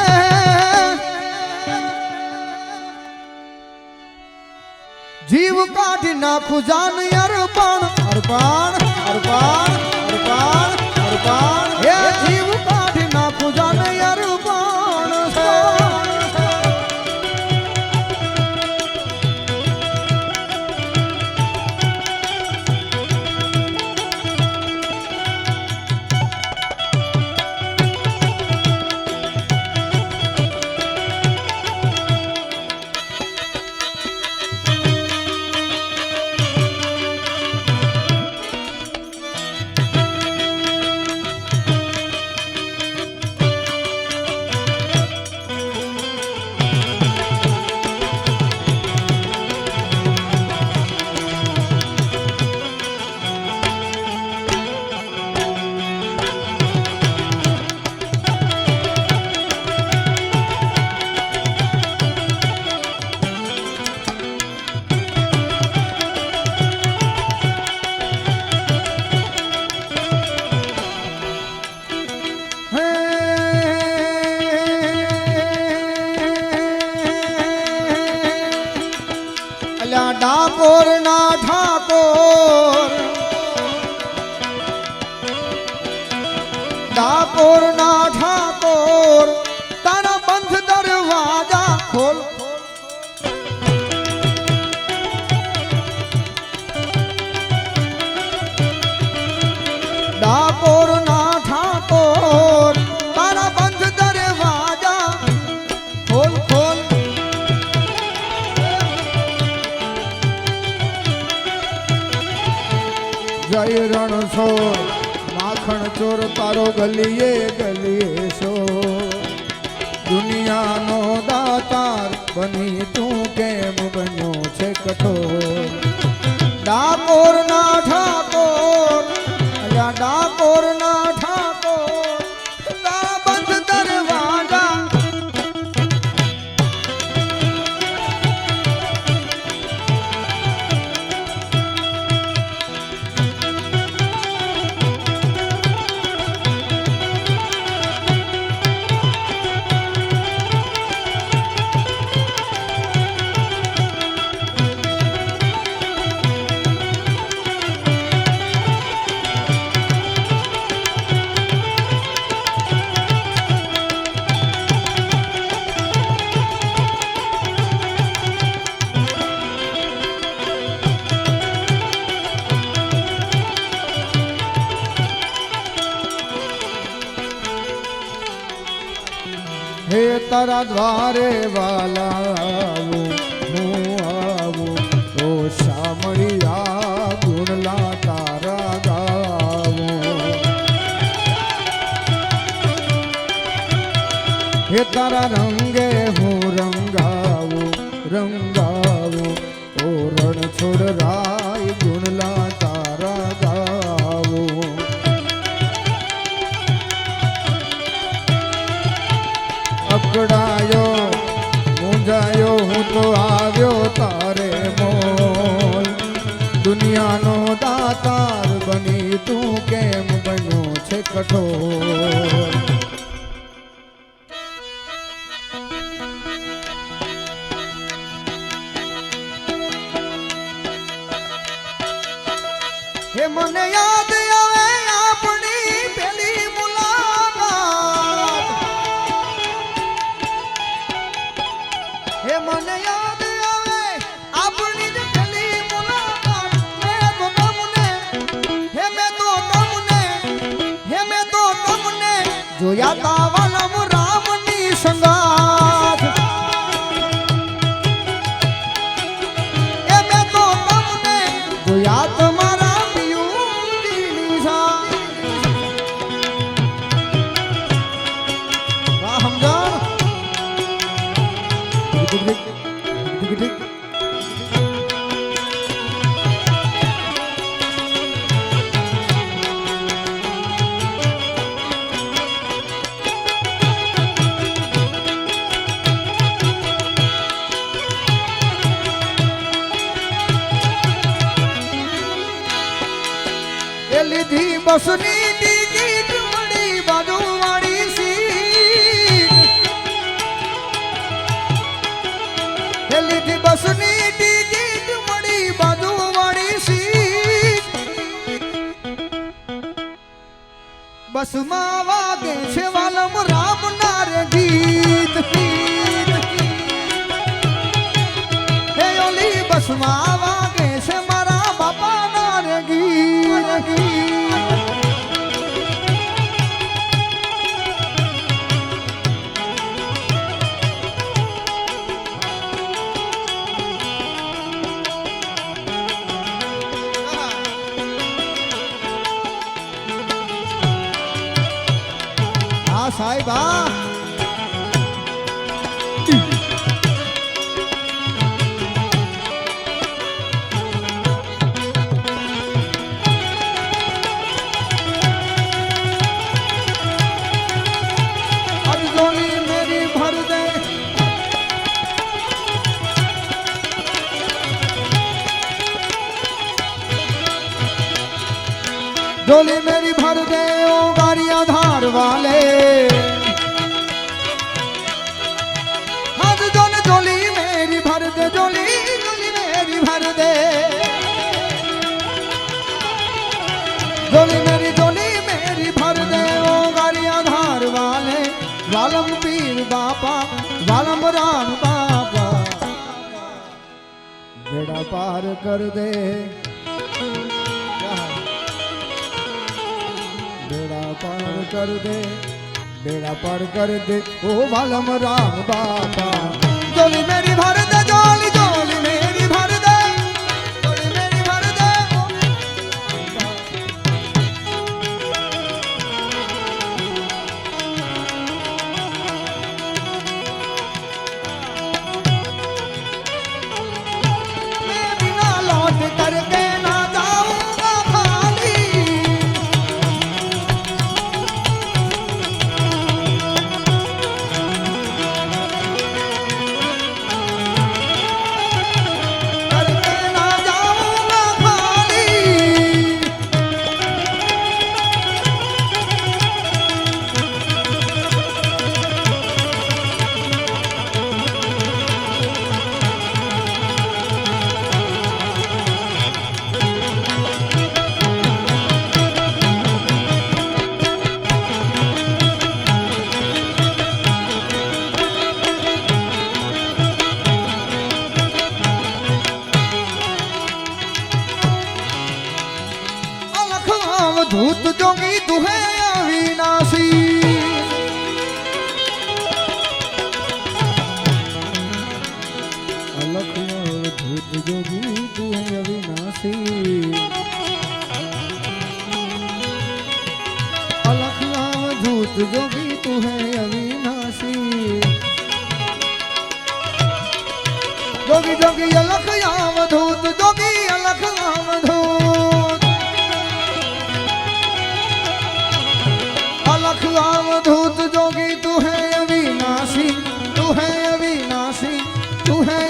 જીવ કાઢી નાખું જાન અર્પણ અર્પણ અર્પણ અર્પણ અર્પણ હે જીવ કાઢી નાખું જાન અર્પણ છે ડાકોર ના ઠાકોર ડાકોર ના ઠાકોર તારા બંધ દરવાજા ખોલ ડાકોર ના ઠાકોર તારા બંધ દરવાજા ખોલ ખોલ જય રણછોડ માખણ ચોર તારો ગલીએ ગલીએ શો દુનિયાનો દાતાર બની તું કેમ બન્યો છે કઠોર ડાકોર ના ઠાકોર અલ્યા ડાકોર ના ઠાકોર તારા બંધ દરવાજા હે તારા દ્વારે વાલા આવું હું આવું તો શામળિયા ગુણલા તારા ગાવું હે તારા રંગે હું રંગાવું રંગાવું ઓ રણ છોડ રાય ગુણલા તારા ગાવું અકડાયો તો આવ્યો તારે મોલ દુનિયાનો દાતાર બની તું કેમ બન્યો છે કઠોર હે મને યાદ આવે આપણી પેલી મુલાકાત હે મને યાદ આવે આપણી જ પેલી મુલાકાત મેં તો તમને જોયા તા વાલમ રામની સંગાત એ મેં તો તમને જોયા તમારા લીધી બસની ટિકિટ મળી બાજુવાળી સીટ લીધી બસની ટિકિટ મળી બાજુવાળી સીટ બસમાં વાગે છે વાલમ રામના રે ગીત હે ઓલી બસમાં વાગે છે મારા બાપાના રે ગીત સાહેબ मेरी भर दे झोली मेरी भर दे ओ गाड़ियां धार वाले झोली मेरी भर दे झोली मेरी भर दे झोली मेरी भर दे ओ गाड़ियां धार वाले वालम पीर बापा वालम राम बापा बेड़ा पार कर दे बेड़ा पार कर दे बेड़ा पार कर दे ओ वालम राम बाबा झोली मेरी भर दे झोली मेरी भर दे झोली मेरी भर दे मैं बिना लौट करके ना जाऊंगा खाली धूत जोगी दुहे अविनाशी अलख धूत जोगी दुहे अविनाशी अलख धूत जोगी तुहे अविनाशी जोगी जोगी अलख धूत जोगी अलख धूत अलख अवधूत जोगी तू है अविनाशी तू है अविनाशी तू है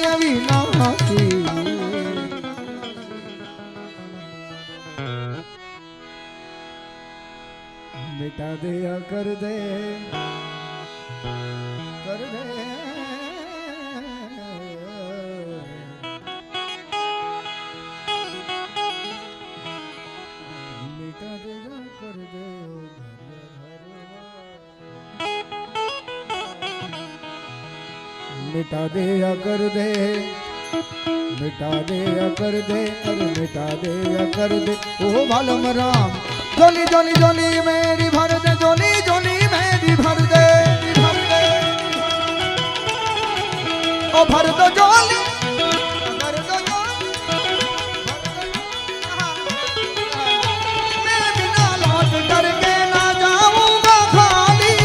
मिटा दिया कर दे कर दे मिटा दिया कर दे मिटा दिया कर दे मिटा दिया कर दे अरे मिटा दिया कर दे ओ बालम राम जोली जोली जोली मेरी भर दे जोली जोली मेरी भर दे ओ भर दो जोली भर दो जोली मैं बिना लौट करके ना जाऊंगा खाली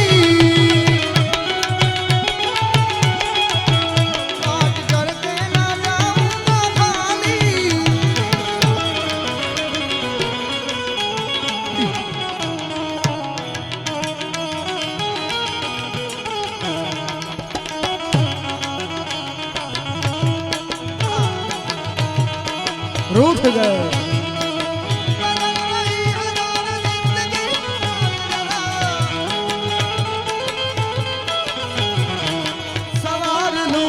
लौट करके ना जाऊंगा खाली रूठ गए सवार लूं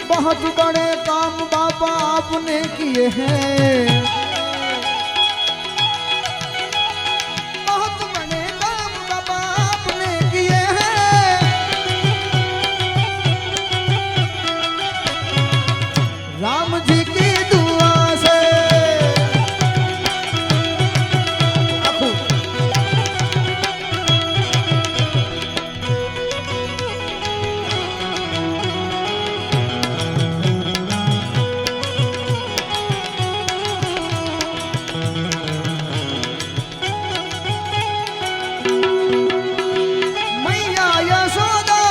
बहुत बड़े काम बाबा आपने किए हैं बहुत बड़े काम बाबा आपने किए हैं राम जी की दुआ से मैया यशोदा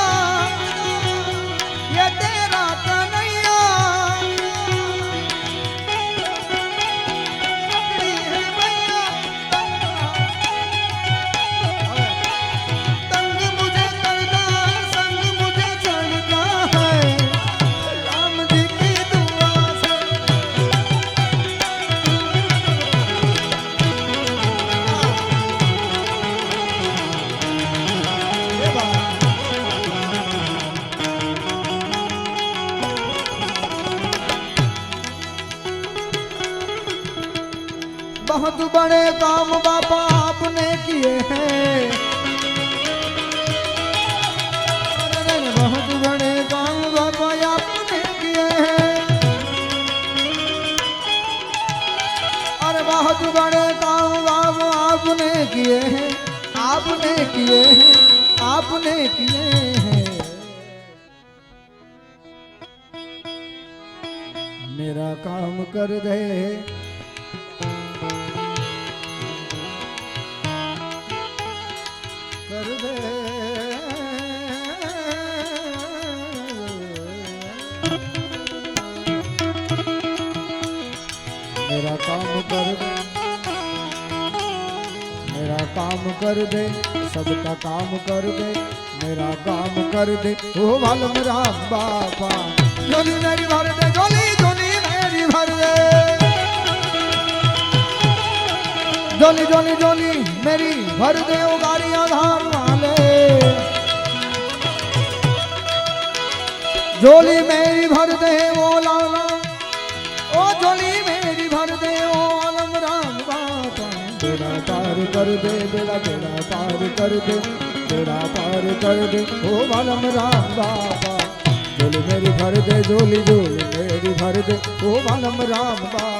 ये तेरा कन्हैया पकड़ी है मैया तंग मुझे करना संग मुझे चढ़ना है राम जी की दुआ से ये बात बहुत बड़े काम बाबा आपने किए हैं अरे बहुत बड़े काम बाबा आपने किए हैं अरे बहुत बड़े काम बाबा आपने किए हैं आपने किए हैं आपने किए हैं मेरा काम कर दे कर दे मेरा काम कर दे मेरा काम कर दे सबका काम कर दे मेरा काम कर दे ओ मालूम राम बाबा जोली मेरी भर दे जोली जोली मेरी भर दे जोली जोली जोली मेरी भर दे ओ गाड़ियां धार वाले जोली मेरी भर दे ओ लाला ओ जोली मेरी भर दे ओ आलम राम बाबा बेड़ा पार कर दे बेड़ा बेड़ा पार कर दे बेड़ा पार कर दे ओ आलम राम बाबा जोली मेरी भर दे जोली जोली मेरी भर दे ओ आलम राम बाबा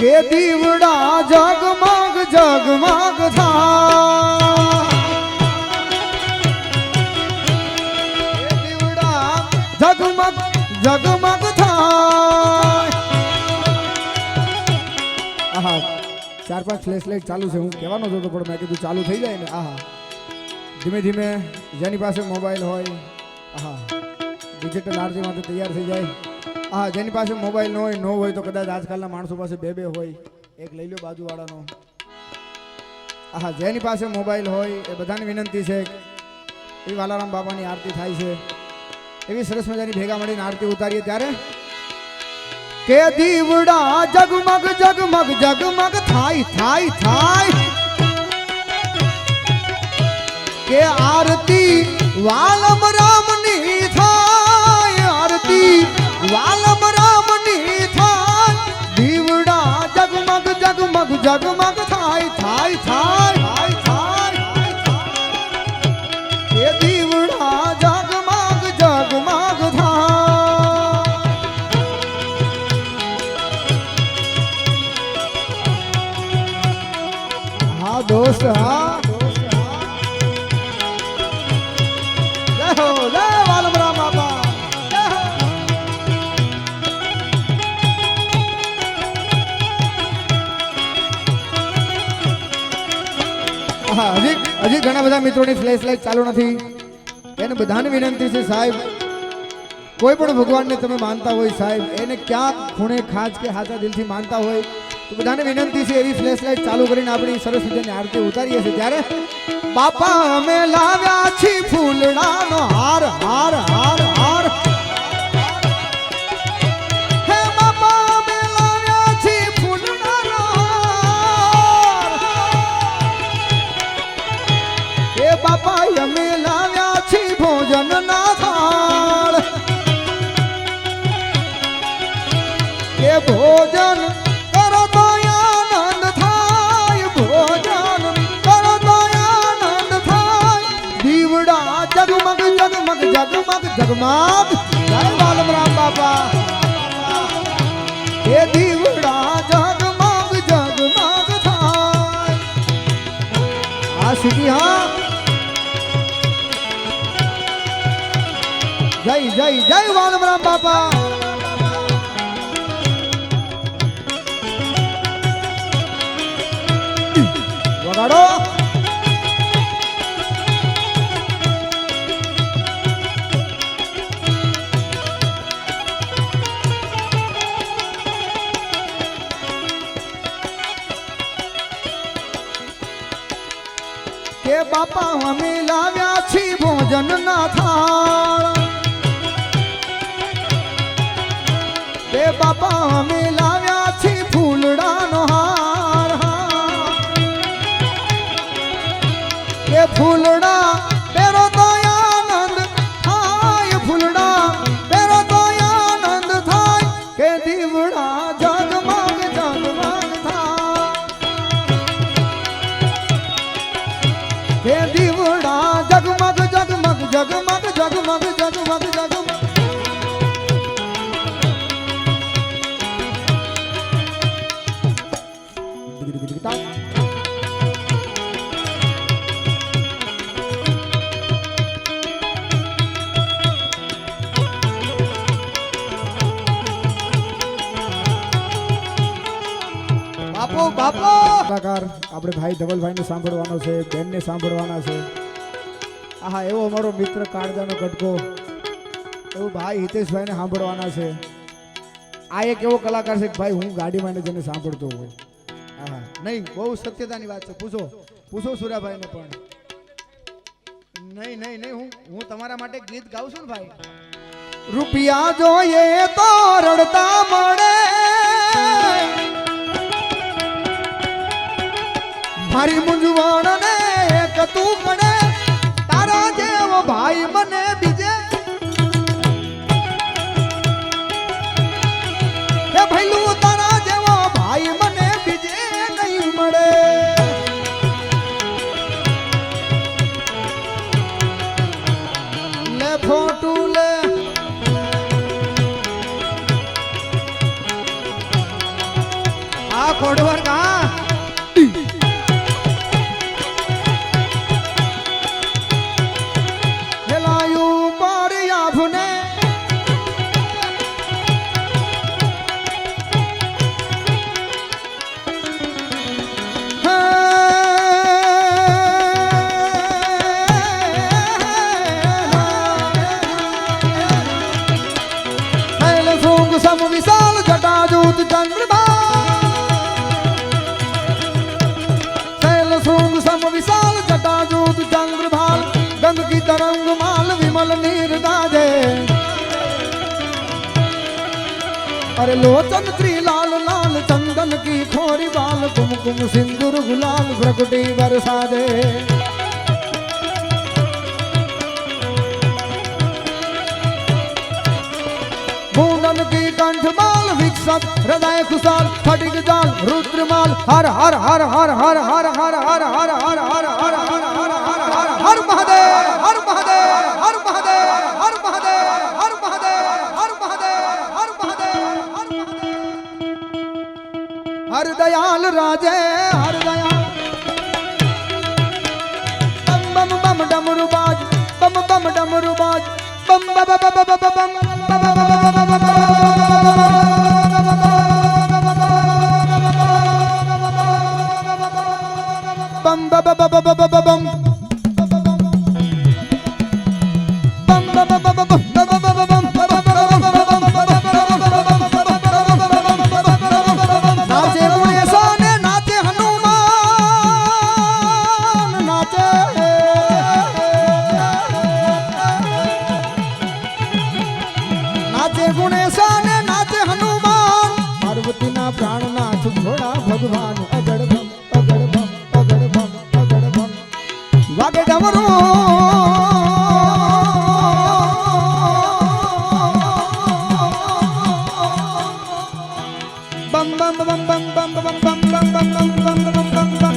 કે દીવડા જગમગ જગમગ થાય દીવડા જગમગ જગમગ થાય આહા 4-5 ફ્લેશ લાઈટ ચાલુ છે હું કહેવાનો હતો પણ મેં કીધું ચાલુ થઈ જાય ને આહા ધીમે ધીમે જેની પાસે મોબાઈલ હોય આહા ડિજિટલ આરતી માટે તૈયાર થઈ જાય હા જેની પાસે મોબાઈલ ન હોય તો કદાચ આજકાલના માણસો પાસે બે હોય એક લઈ લો બાજુવાળાનો હા જેની પાસે મોબાઈલ હોય એ બધાની વિનંતી છે એ વાલારામ બાપાની આરતી થાય છે એવી સરસ મજાની ભેગા મળીને આરતી ઉતારીએ ત્યારે કે દીવડા જગમગ જગમગ જગમગ થાય થાય થાય કે આરતી વાલમ રામની થાય આરતી વાલમ રામની થાય દીવડા જગમગ જગમગ જગમગ થાય થાય થાય થાય થાય એ દીવડા જગમગ જગમગ થાય હા દોસ્ત હા હજી ઘણા બધા મિત્રોની ફ્લેશ લાઈટ ચાલુ નથી એને બધાને વિનંતી છે સાહેબ કોઈ પણ ભગવાનને તમે માનતા હોય સાહેબ એને ક્યાં ખૂણે ખાસ કે હાથા દિલથી માનતા હોય તો બધાને વિનંતી છે એવી ફ્લેશ લાઈટ ચાલુ કરીને આપણી સરસ મજાની આરતી ઉતારીએ છીએ ત્યારે બાપા અમે લાવ્યા છીએ ફૂલડાનો હાર હાર હાર હાર હે બાપા અમે લાવ્યા છીએ ફૂલડાનો હાર હે બાપા અમે લાવ્યા છીએ ભોજન ના થાળ કે ભોજન કરો તો આનંદ થાય ભોજન કરો તો આનંદ થાય દીવડા જગમગ જગમગ જગમગ જગમગ જય બાલમ રામ બાપા એ દીવડા જગમગ જગમગ થાય આ સીધી હા જય જય જય બાલમ રામ બાપા વગાડો કે બાપા અમે લાવ્યા છીએ ભોજન ના થાળ કે બાપા અમે લાવ્યા છીએ ફૂલડાનો હાર કે ફૂલડા પેરો તો આનંદ થાય ફૂલડા પેરો તો આનંદ થાય કે દીવડા જગમગ જગમગ થાય કે દીવડા જગમગ જગમગ જગમગ જગમગ જગમગ જગમગ બાપો બાપો કલાકાર આપણે ભાઈ ધવલભાઈને સાંભળવાનો છે બેનને સાંભળવાના છે આહા એવો અમારો મિત્ર કાળજાનો કટકો એવો ભાઈ હિતેશભાઈને સાંભળવાના છે આ એક એવો કલાકાર છે કે ભાઈ હું ગાડીમાં જેને સાંભળતો હોય આહા નહીં બહુ સત્યતાની વાત છે પૂછો સુરાભાઈને પણ નહીં નહીં નહીં હું તમારા માટે ગીત ગાઉં છું ને ભાઈ રૂપિયા જોઈએ તો રડતા મળે મારી મૂંઝવણ ને એક તું ગણે તારા જેવો ભાઈ મને બીજે હે ભઈલું તારા જેવો ભાઈ મને બીજે નહીં મળે લે ફોટું લે આ अंगमाल विमल नीर गाजे अरे लोचन त्रिलाल लाल चंदन की खोरी बाल कुमकुम सिंदूर गुलाल प्रकुटी बरसा दे बूंदन की कंठमाल विकसत हृदय खुशाल फटिक जाल रुद्रमाल हर हर हर हर हर हर हर हर हर हर हर हर हर हर हर हर हर महादेव हर महादेव हर महादेव हर महादेव हर महादेव हर महादेव हर महादेव हर महादेव हर दयाल राजे हर दयाल बम बम बम डमरू बाज बम बम डमरू बाज बम बम बम बम बम बम नाचे मुझे सोने नाचे हनुमान नाचे नाचे गुणेशाने नाचे हनुमान पार्वती ना प्राणनाथ घोड़ा भगवान अगड़ बम अगड़ बम अगड़ बम अगड़ बम वागे डमरू बम बम बम बम बम बम बम बम बम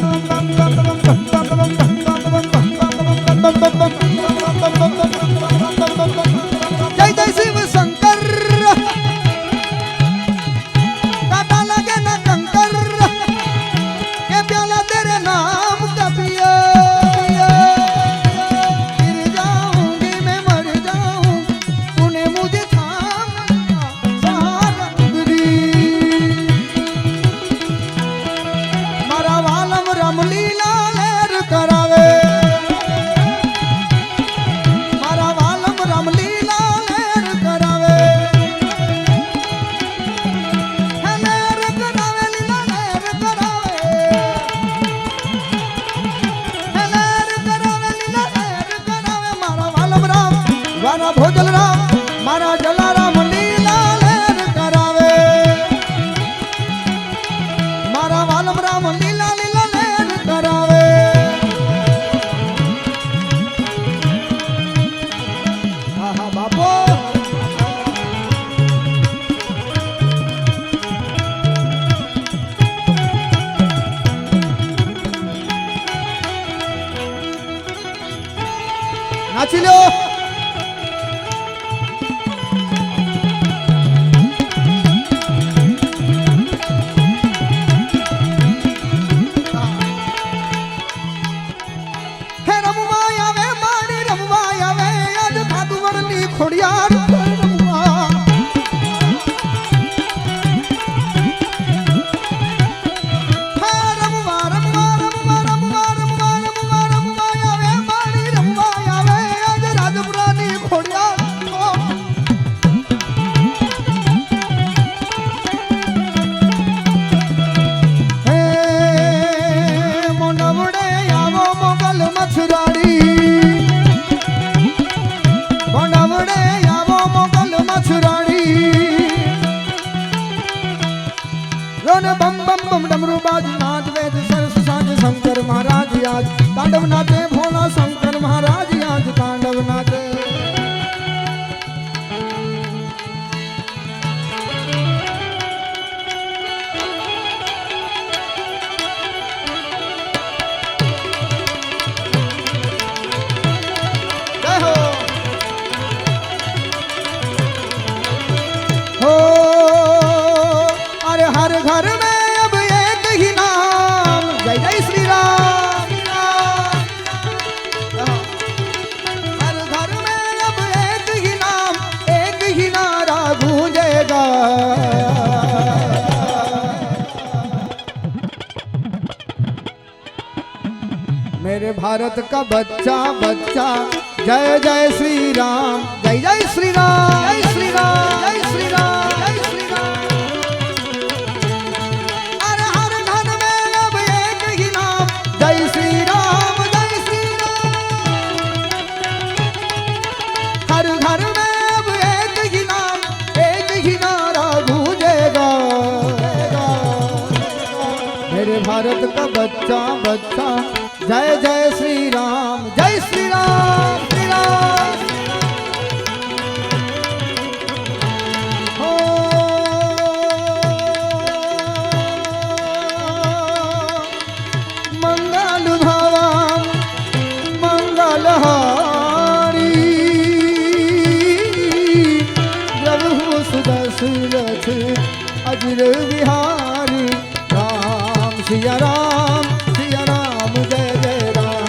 जय जय शिव शंकर काटा लगे ना कंकर के प्याला तेरे नाम का पिया गिर जाऊंगी मैं मर जाऊं तूने मुझे थाम सहारा दी मारा वालम रामलीला लेर करावे मारा वालम रामलीला लेर करावे है लेर करावे लीला लेर करावे है लेर करावे लीला लेर करावे मारा वालम राम वारा भोजल राम मारा जलाराम लीला लेर करावे मारा वालम राम लीला लीला लेर करावे आहा बापो नाची लो हे रमुआ वे माड़ी रमुआ वे आज खादू वरनी खोड़ियार रमुआ हे रमुआ रमुआ रमुआ रमुआ रमुआ रमुआ रमुआ वे माड़ी रमुआ वे आज राजपुरानी खोड़ियार हे मोंडवड़े आवो मोगल मछुराड़ी मोंडवड़े आवो मोगल मछुराड़ी रोन बम बम बम डमरू बाज नाच वेद सरस साज शंकर महाराज आज तांडव नाचे भोला शंकर महाराज आज तांडव नाचे जय हो अरे हर घर में अब एक ही नाम जय जय श्री राम हर घर में अब एक ही नाम एक ही नारा गूंजेगा मेरे भारत का बच्चा बच्चा जय जय श्री राम जय जय श्री राम जय श्री राम जय श्री राम जय श्री राम अरे हर घर में अब एक ही नाम जय श्री राम जय श्री राम हर घर में अब एक ही नारा गूंजेगा, मेरे भारत का बच्चा बच्चा जय जय श्री राम, जय श्री राम, श्री राम। हो मंगल भवन मंगलहारी, प्रभु सुदशरथ अजर बिहारी, राम सिया राम जय जय राम,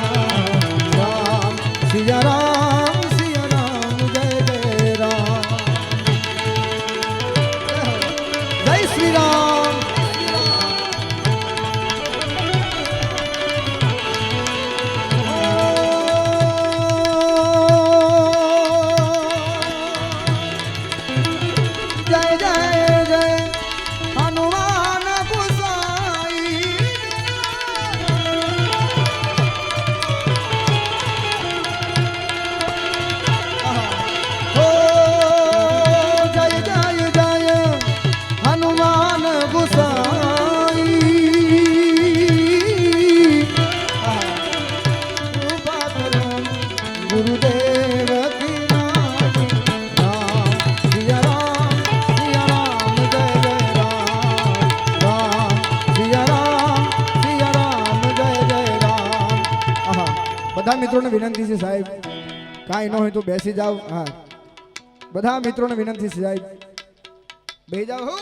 राम सिया राम जय जय राम, जय श्री राम। जय जय जय हनुमान गोसाई, हो जय जय जय हनुमान गोसाई, कृपा करो गुरुदेव की नाई, राम सिया राम जय जय राम, राम सिया राम जय जय राम। आहा, બધા મિત્રોને વિનંતી છે સાહેબ, કાંઈ ન હોય તો બેસી જાઓ। હા, બધા મિત્રોને વિનંતી છે સાહેબ, બેસી જાઓ। હો,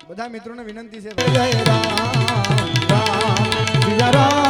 બધા મિત્રોને વિનંતી છે, જય રામ, રામ સિયા રામ